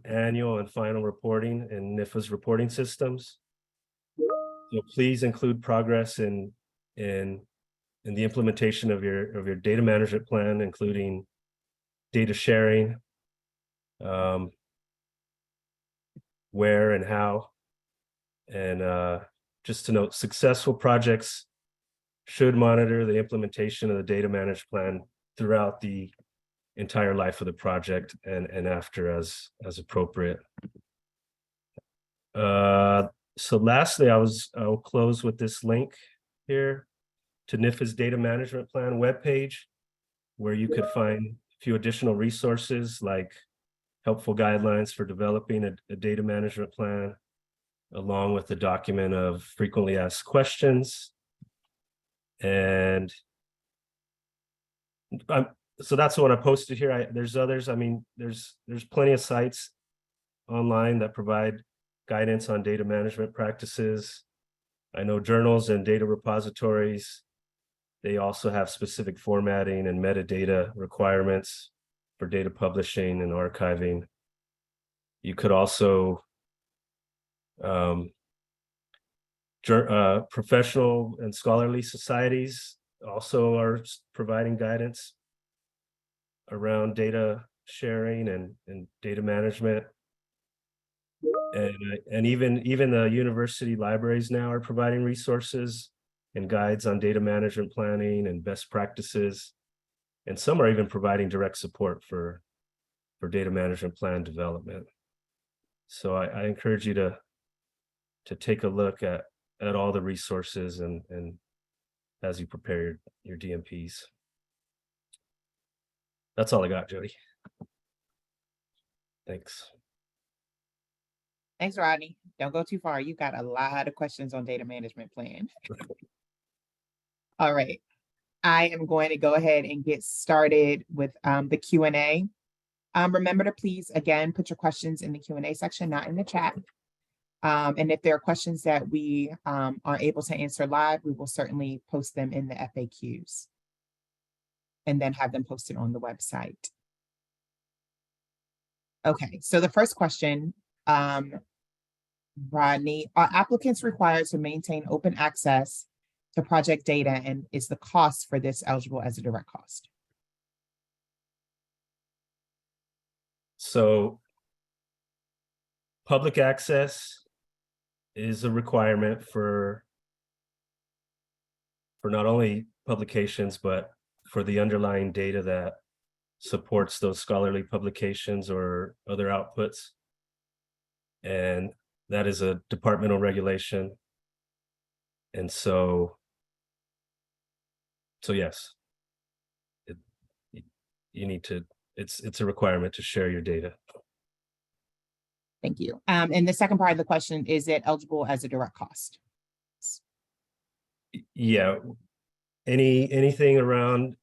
Speaker 10: annual and final reporting in NIFA's reporting systems. So please include progress in the implementation of your data management plan, including data sharing, where and how. And just to note, successful projects should monitor the implementation of the data management plan throughout the entire life of the project and after as appropriate. So lastly, I'll close with this link here to NIFA's data management plan webpage, where you could find a few additional resources like helpful guidelines for developing a data management plan, along with the document of frequently asked questions. And so that's the one I posted here. There's others. I mean, there's plenty of sites online that provide guidance on data management practices. I know journals and data repositories, they also have specific formatting and metadata requirements for data publishing and archiving. You could also professional and scholarly societies also are providing guidance around data sharing and data management. And even the university libraries now are providing resources and guides on data management planning and best practices. And some are even providing direct support for data management plan development. So I encourage you to take a look at all the resources and as you prepare your DMPs. That's all I got, Jody. Thanks.
Speaker 1: Thanks, Rodney. Don't go too far. You've got a lot of questions on data management plan. All right. I am going to go ahead and get started with the Q&A. Remember to please, again, put your questions in the Q&A section, not in the chat. And if there are questions that we are able to answer live, we will certainly post them in the FAQs and then have them posted on the website. Okay, so the first question, Rodney, are applicants required to maintain open access to project data, and is the cost for this eligible as a direct cost?
Speaker 10: So public access is a requirement for not only publications, but for the underlying data that supports those scholarly publications or other outputs. And that is a departmental regulation. And so yes, you need to, it's a requirement to share your data.
Speaker 1: Thank you. And the second part of the question, is it eligible as a direct cost?
Speaker 10: Yeah, anything around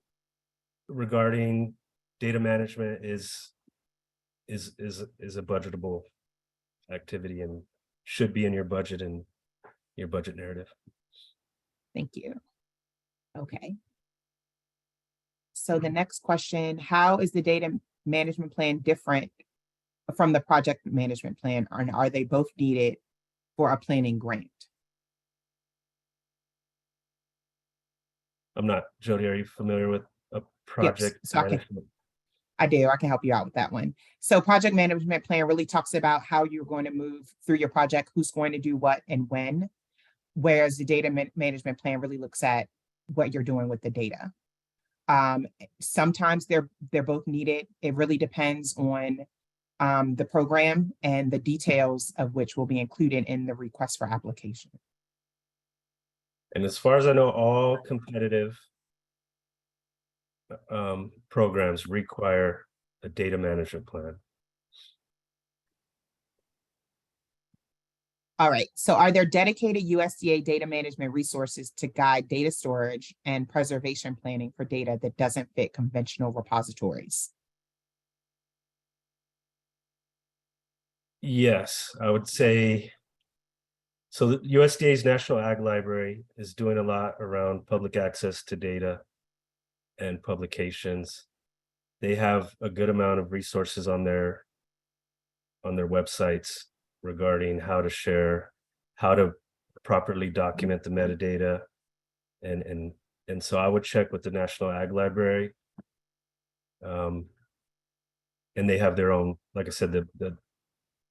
Speaker 10: regarding data management is a budgetable activity and should be in your budget and your budget narrative.
Speaker 1: Thank you. Okay. So the next question, how is the data management plan different from the project management plan, and are they both needed for a planning grant?
Speaker 10: I'm not, Jody, are you familiar with a project management?
Speaker 1: I do. I can help you out with that one. So project management plan really talks about how you're going to move through your project, who's going to do what and when, whereas the data management plan really looks at what you're doing with the data. Sometimes they're both needed. It really depends on the program and the details of which will be included in the request for application.
Speaker 10: And as far as I know, all competitive programs require a data management plan.
Speaker 1: All right, so are there dedicated USDA data management resources to guide data storage and preservation planning for data that doesn't fit conventional repositories?
Speaker 10: Yes, I would say. So the USDA's National Ag Library is doing a lot around public access to data and publications. They have a good amount of resources on their websites regarding how to share, how to properly document the metadata. And so I would check with the National Ag Library. And they have their own, like I said, the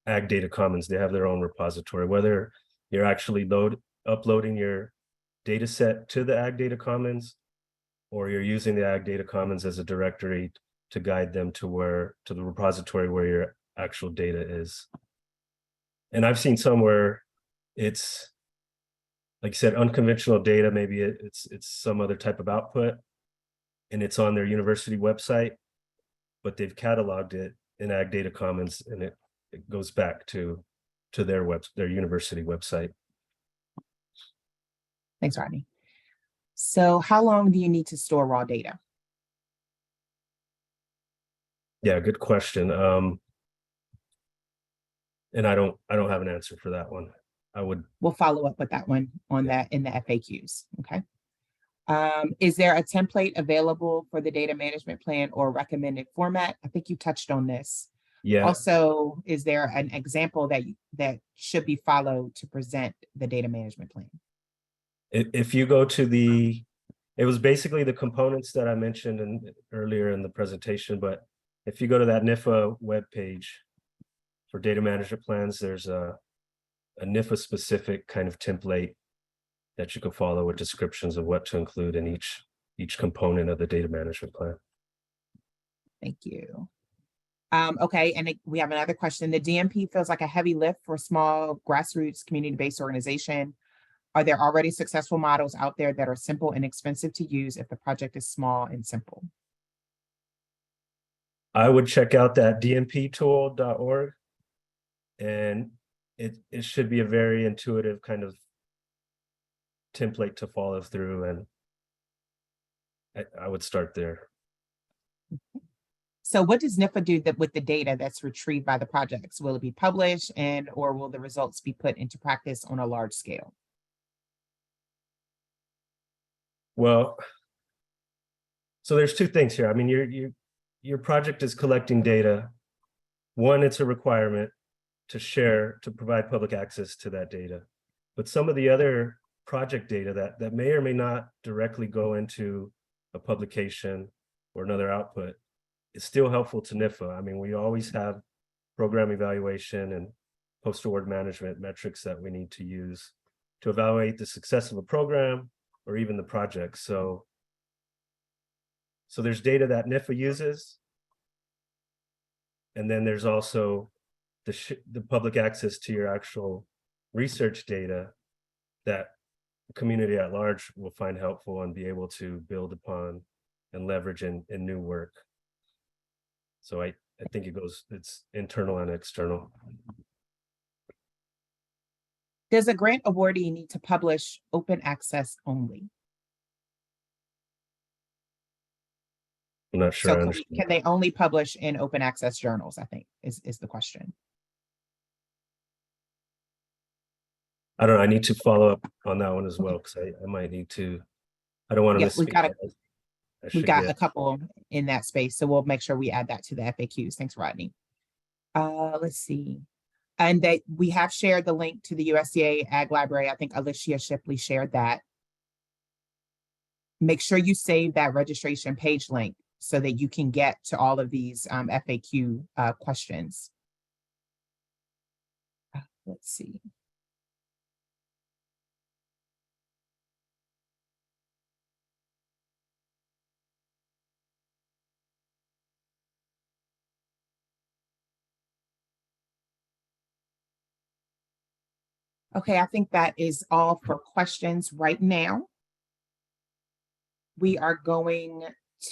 Speaker 10: Ag Data Commons, they have their own repository, whether you're actually uploading your data set to the Ag Data Commons, or you're using the Ag Data Commons as a directory to guide them to the repository where your actual data is. And I've seen some where it's, like you said, unconventional data, maybe it's some other type of output, and it's on their university website, but they've cataloged it in Ag Data Commons, and it goes back to their university website.
Speaker 1: Thanks, Rodney. So how long do you need to store raw data?
Speaker 10: Yeah, good question. And I don't have an answer for that one.
Speaker 1: We'll follow up with that one on that in the FAQs. Okay. Is there a template available for the data management plan or recommended format? I think you touched on this.
Speaker 10: Yeah.
Speaker 1: Also, is there an example that should be followed to present the data management plan?
Speaker 10: If you go to it was basically the components that I mentioned earlier in the presentation, but if you go to that NIFA webpage for data management plans, there's a NIFA specific kind of template that you can follow with descriptions of what to include in each component of the data management plan.
Speaker 1: Thank you. Okay, and we have another question. The DMP feels like a heavy lift for small grassroots community-based organization. Are there already successful models out there that are simple and inexpensive to use if the project is small and simple?
Speaker 10: I would check out that dmptool.org, and it should be a very intuitive kind of template to follow through, and I would start there.
Speaker 1: So what does NIFA do with the data that's retrieved by the projects? Will it be published or will the results be put into practice on a large scale?
Speaker 10: Well, so there's two things here. I mean, your project is collecting data. One, it's a requirement to provide public access to that data. But some of the other project data that may or may not directly go into a publication or another output is still helpful to NIFA. I mean, we always have program evaluation and post-award management metrics that we need to use to evaluate the success of a program or even the project. So there's data that NIFA uses, and then there's also the public access to your actual research data that the community at large will find helpful and be able to build upon and leverage in new work. So I think it's internal and external.
Speaker 1: Does a grant awardee need to publish open access only?
Speaker 10: I'm not sure.
Speaker 1: So can they only publish in open access journals, I think is the question.
Speaker 10: I don't know. I need to follow up on that one as well, because I might need to. I don't want to misspeak.
Speaker 1: We've got a couple in that space, so we'll make sure we add that to the FAQs. Thanks, Rodney. Let's see. And we have shared the link to the USDA Ag Library. I think Alicia Shipley shared that. Make sure you save that registration page link so that you can get to all of these FAQ questions. Let's see. Okay, I think that is all for questions right now. We are going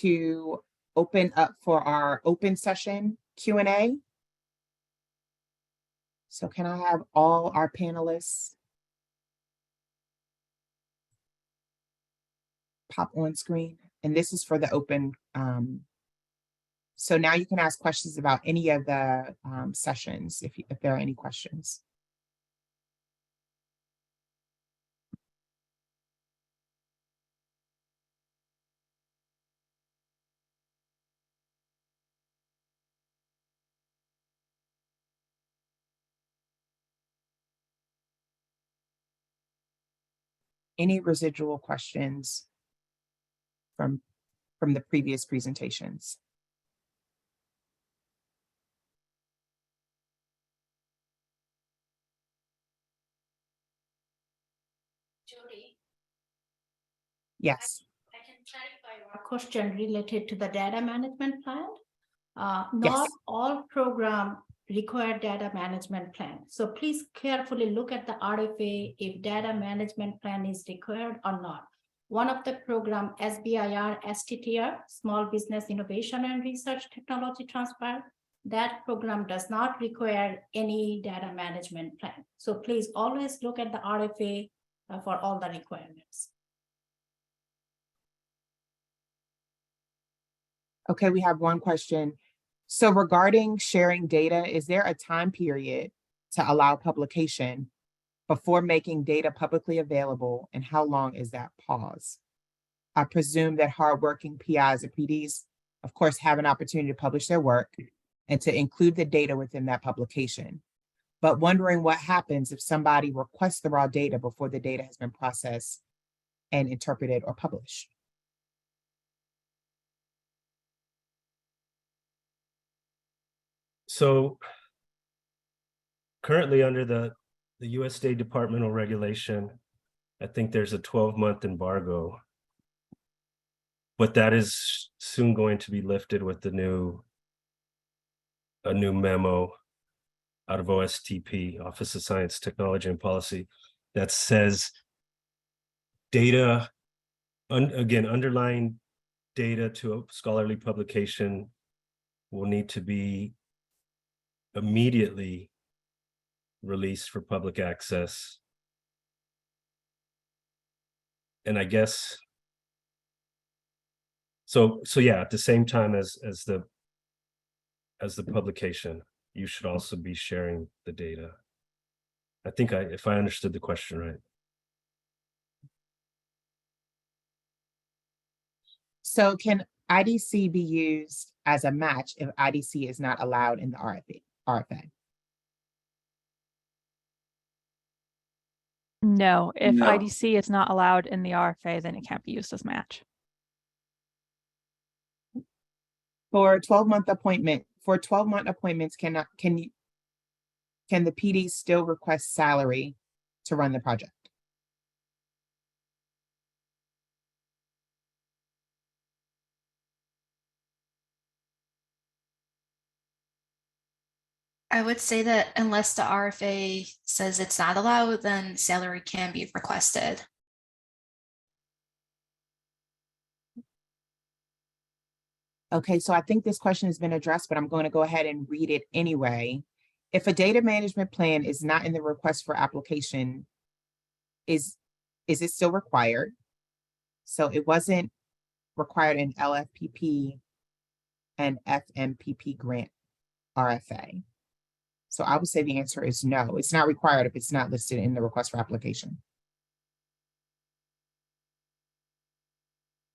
Speaker 1: to open up for our open session Q&A. So can I have all our panelists pop on screen? And this is for the open. So now you can ask questions about any of the sessions if there are any questions. Any residual questions from the previous presentations?
Speaker 5: Jody,
Speaker 1: Yes.
Speaker 5: I can clarify your question related to the data management plan. Not
Speaker 1: Yes.
Speaker 5: all program require data management plan. So please carefully look at the RFA if data management plan is required or not. One of the program SBIR, STTR, Small Business Innovation and Research Technology Transfer, that program does not require any data management plan. So please always look at the RFA for all the requirements.
Speaker 1: Okay, we have one question. So regarding sharing data, is there a time period to allow publication before making data publicly available, and how long is that pause? I presume that hardworking PIs or PDs, of course, have an opportunity to publish their work and to include the data within that publication. But wondering what happens if somebody requests the raw data before the data has been processed and interpreted or published.
Speaker 10: So currently under the US State Departmental regulation, I think there's a 12-month embargo, but that is soon going to be lifted with a new memo out of OSTP, Office of Science, Technology and Policy, that says data, again, underlying data to a scholarly publication will need to be immediately released for public access. And I guess, so yeah, at the same time as the publication, you should also be sharing the data. I think if I understood the question right.
Speaker 1: So can IDC be used as a match if IDC is not allowed in the RFA?
Speaker 9: No, if
Speaker 8: No.
Speaker 9: IDC is not allowed in the RFA, then it can't be used as match.
Speaker 1: For 12-month appointment, for 12-month appointments, can the PD still request salary to run the project?
Speaker 7: I would say that unless the RFA says it's not allowed, then salary can be requested.
Speaker 1: Okay, so I think this question has been addressed, but I'm going to go ahead and read it anyway. If a data management plan is not in the request for application, is it still required? So it wasn't required in LFPP and FMPP grant RFA. So I would say the answer is no. It's not required if it's not listed in the request for application.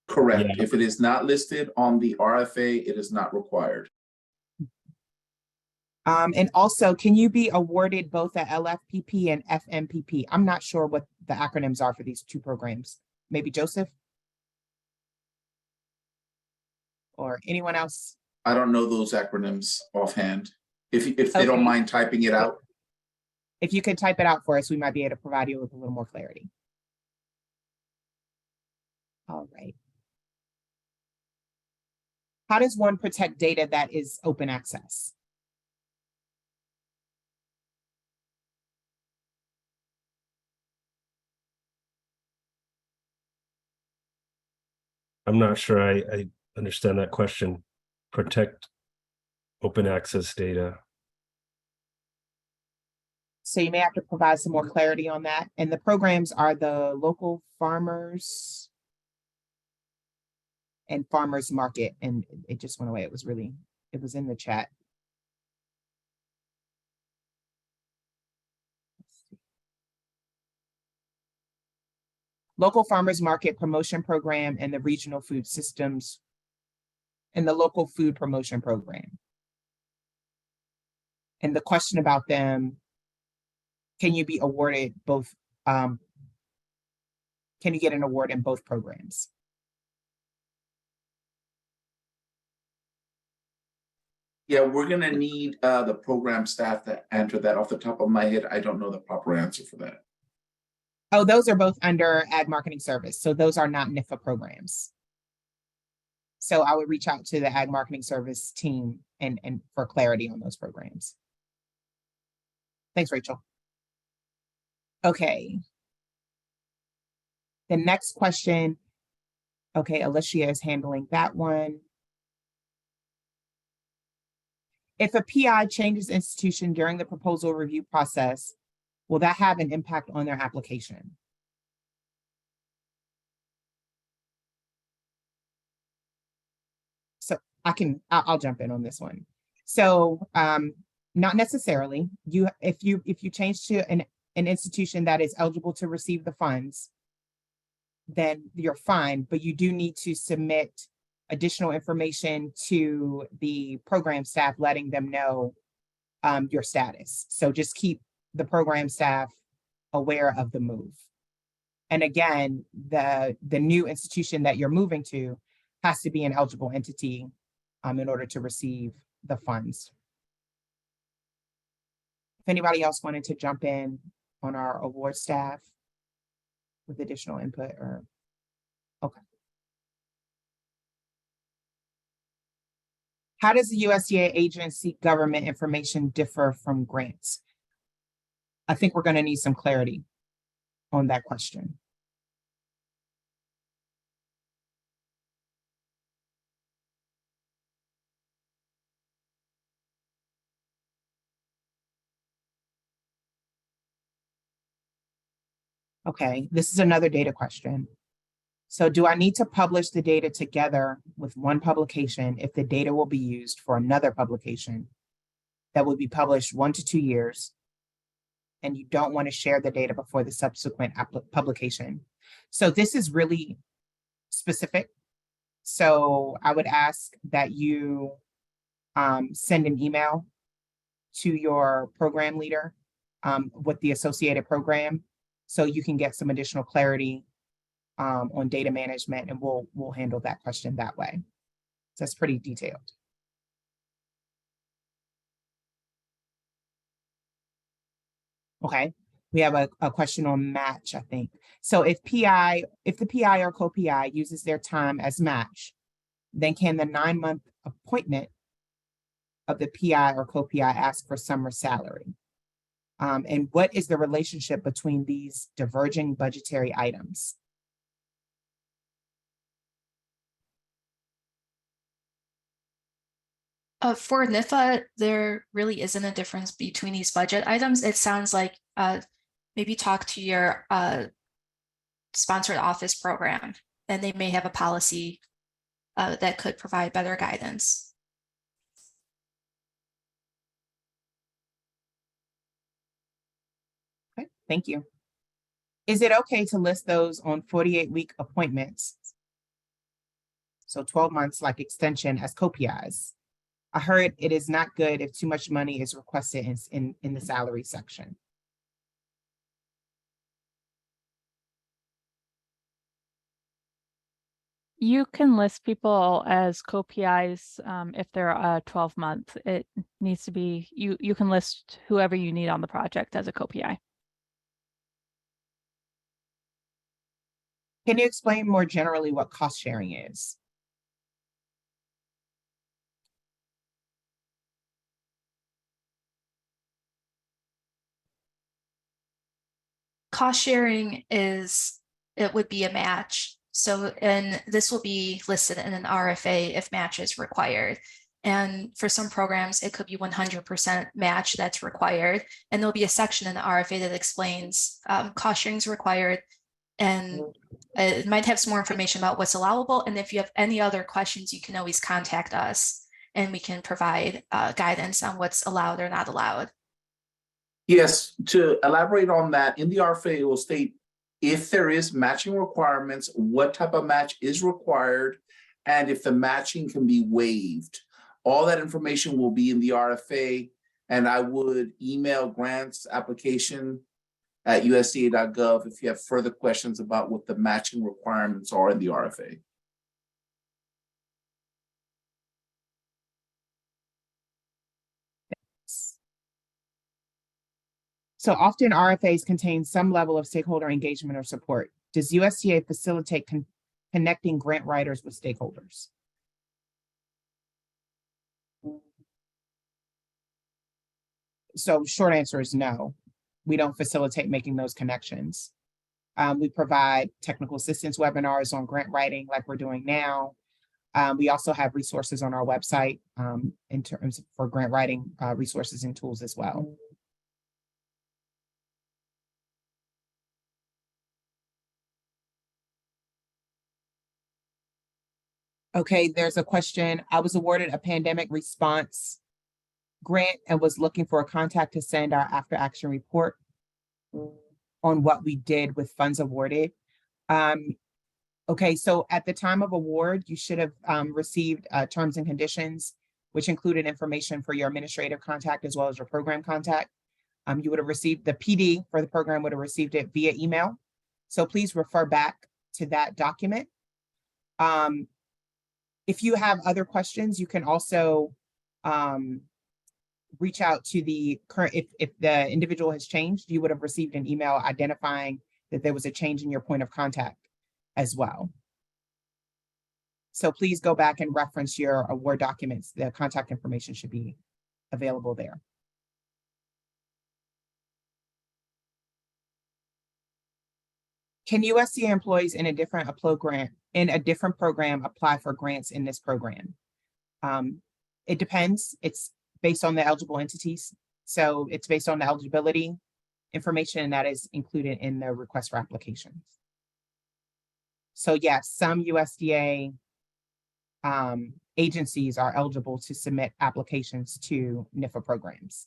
Speaker 8: Correct.
Speaker 10: Yeah.
Speaker 8: If it is not listed on the RFA, it is not required.
Speaker 1: And also, can you be awarded both at LFPP and FMPP? I'm not sure what the acronyms are for these two programs. Maybe Joseph? Or anyone else?
Speaker 8: I don't know those acronyms offhand. If they
Speaker 1: Okay.
Speaker 8: don't mind typing it out.
Speaker 1: If you could type it out for us, we might be able to provide you with a little more clarity. All right. How does one protect data that is open access?
Speaker 10: I'm not sure I understand that question. Protect open access data.
Speaker 1: So you may have to provide some more clarity on that. And the programs are the local farmers and farmers market. And it just went away. It was in the chat. Local farmers market promotion program and the regional food systems and the local food promotion program. And the question about them, can you be awarded both? Can you get an award in both programs?
Speaker 8: Yeah, we're gonna need the program staff to answer that. Off the top of my head, I don't know the proper answer for that.
Speaker 1: Oh, those are both under Ag Marketing Service. So those are not NIFA programs. So I would reach out to the Ag Marketing Service team and for clarity on those programs. Thanks, Rachel. Okay. The next question. Okay, Alicia is handling that one. If a PI changes institution during the proposal review process, will that have an impact on their application? So I'll jump in on this one. So not necessarily. If you change to an institution that is eligible to receive the funds, then you're fine, but you do need to submit additional information to the program staff, letting them know your status. So just keep the program staff aware of the move. And again, the new institution that you're moving to has to be an eligible entity in order to receive the funds. If anybody else wanted to jump in on our award staff with additional input or, okay. How does the USDA agency government information differ from grants? I think we're going to need some clarity on that question. Okay, this is another data question. So do I need to publish the data together with one publication if the data will be used for another publication that will be published 1 to 2 years, and you don't want to share the data before the subsequent publication? So this is really specific. So I would ask that you send an email to your program leader with the associated program, so you can get some additional clarity on data management, and we'll handle that question that way. So that's pretty detailed. Okay, we have a question on match, I think. So if the PI or co-PI uses their time as match, then can the 9-month appointment of the PI or co-PI ask for summer salary? And what is the relationship between these diverging budgetary items?
Speaker 7: For NIFA, there really isn't a difference between these budget items. It sounds like maybe talk to your sponsored office program, and they may have a policy that could provide better guidance.
Speaker 1: Okay, thank you. Is it okay to list those on 48-week appointments? So 12 months like extension as co-PIs. I heard it is not good if too much money is requested in the salary section.
Speaker 9: You can list people as co-PIs if they're a 12-month. It needs to be, you can list whoever you need on the project as a co-PI.
Speaker 1: Can you explain more generally what cost sharing is?
Speaker 7: Cost sharing it would be a match. So, and this will be listed in an RFA if match is required. And for some programs, it could be 100% match that's required. And there'll be a section in the RFA that explains cost sharing is required. And it might have some more information about what's allowable. And if you have any other questions, you can always contact us and we can provide guidance on what's allowed or not allowed.
Speaker 8: Yes, to elaborate on that, in the RFA, it will state if there is matching requirements, what type of match is required, and if the matching can be waived. All that information will be in the RFA, and I would email grants application at usda.gov if you have further questions about what the matching requirements are in the RFA.
Speaker 1: So often RFAs contain some level of stakeholder engagement or support. Does USDA facilitate connecting grant writers with stakeholders? So short answer is no. We don't facilitate making those connections. We provide technical assistance webinars on grant writing like we're doing now. We also have resources on our website in terms for grant writing resources and tools as well. Okay, there's a question. I was awarded a pandemic response grant and was looking for a contact to send our after action report on what we did with funds awarded. Okay, so at the time of award, you should have received terms and conditions, which included information for your administrative contact as well as your program contact. You would have received the PD for the program, would have received it via email. So please refer back to that document. If you have other questions, you can also reach out to the current, if the individual has changed, you would have received an email identifying that there was a change in your point of contact as well. So please go back and reference your award documents. The contact information should be available there. Can USDA employees in a different program apply for grants in this program? It depends. It's based on the eligible entities. So it's based on the eligibility information that is included in the request for applications. So yes, some USDA agencies are eligible to submit applications to NIFA programs.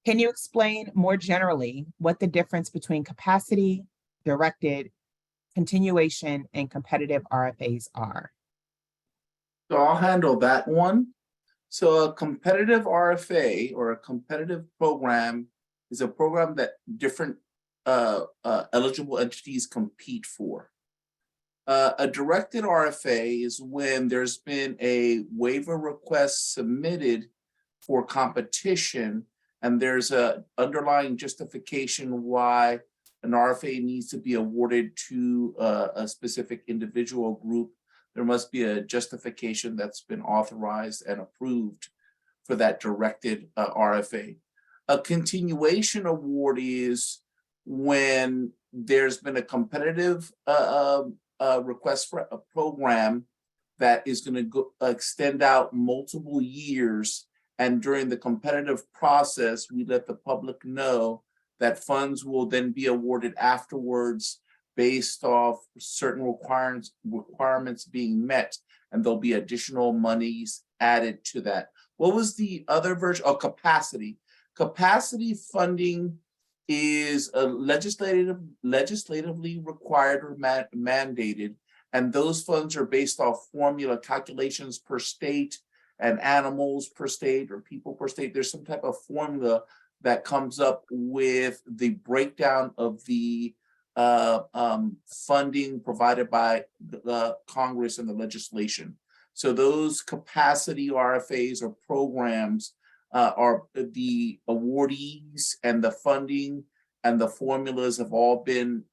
Speaker 1: Can you explain more generally what the difference between capacity, directed, continuation, and competitive RFAs are?
Speaker 8: So I'll handle that one. So a competitive RFA or a competitive program is a program that different eligible entities compete for. A directed RFA is when there's been a waiver request submitted for competition and there's a underlying justification why an RFA needs to be awarded to a specific individual group. There must be a justification that's been authorized and approved for that directed RFA. A continuation award is when there's been a competitive request for a program that is going to extend out multiple years. And during the competitive process, we let the public know that funds will then be awarded afterwards based off certain requirements being met, and there'll be additional monies added to that. What was the other version? Oh, capacity. Capacity funding is a legislatively required or mandated, and those funds are based off formula calculations per state and animals per state or people per state. There's some type of formula that comes up with the breakdown of the funding provided by the Congress and the legislation. So those capacity RFAs or programs are the awardees, and the funding and the formulas have all been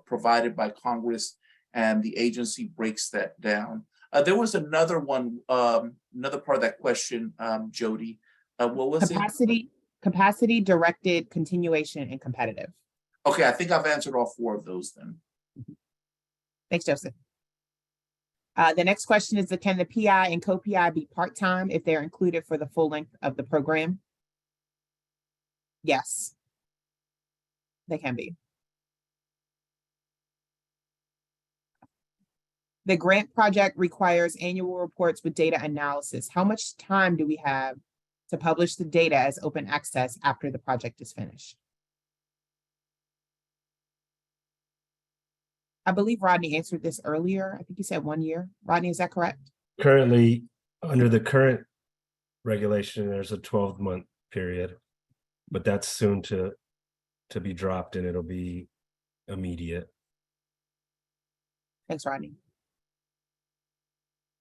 Speaker 8: provided by Congress, and the agency breaks that down. There was another one, another part of that question, Jody. What was
Speaker 1: Capacity, directed, continuation, and competitive.
Speaker 8: Okay, I think I've answered all 4 of those then.
Speaker 1: Thanks, Joseph. The next question is, can the PI and co-PI be part-time if they're included for the full length of the program? Yes, they can be. The grant project requires annual reports with data analysis. How much time do we have to publish the data as open access after the project is finished? I believe Rodney answered this earlier. I think you said 1 year. Rodney, is that correct?
Speaker 10: Currently, under the current regulation, there's a 12-month period, but that's soon to be dropped and it'll be immediate.
Speaker 1: Thanks, Rodney.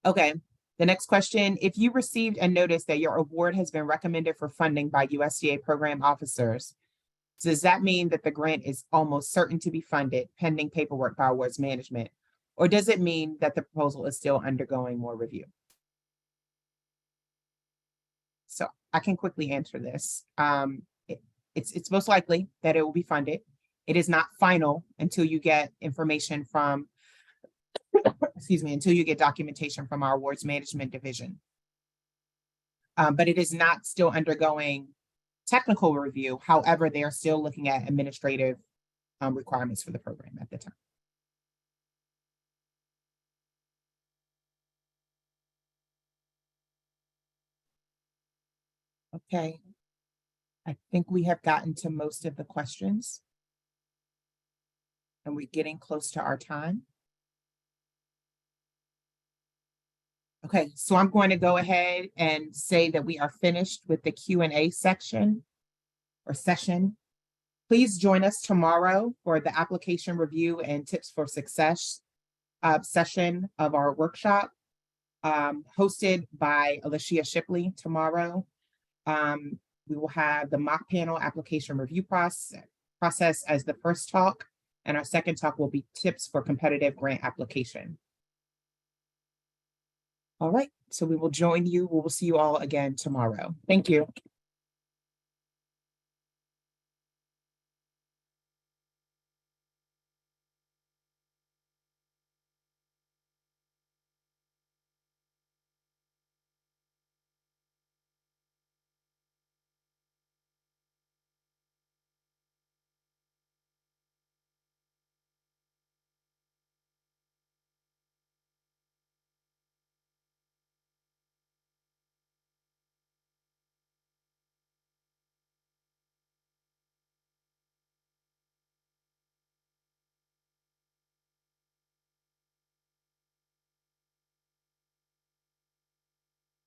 Speaker 1: Okay, the next question. If you received a notice that your award has been recommended for funding by USDA program officers, does that mean that the grant is almost certain to be funded pending paperwork by awards management? Or does it mean that the proposal is still undergoing more review? So I can quickly answer this. It's most likely that it will be funded. It is not final until you get information from, excuse me, until you get documentation from our awards management division. But it is not still undergoing technical review. However, they are still looking at administrative requirements for the program at the time. Okay. I think we have gotten to most of the questions. And we're getting close to our time. Okay, so I'm going to go ahead and say that we are finished with the Q&A section or session. Please join us tomorrow for the application review and tips for success session of our workshop, hosted by Alicia Shipley tomorrow. We will have the mock panel application review process as the first talk, and our second talk will be tips for competitive grant application. All right, so we will join you. We will see you all again tomorrow. Thank you.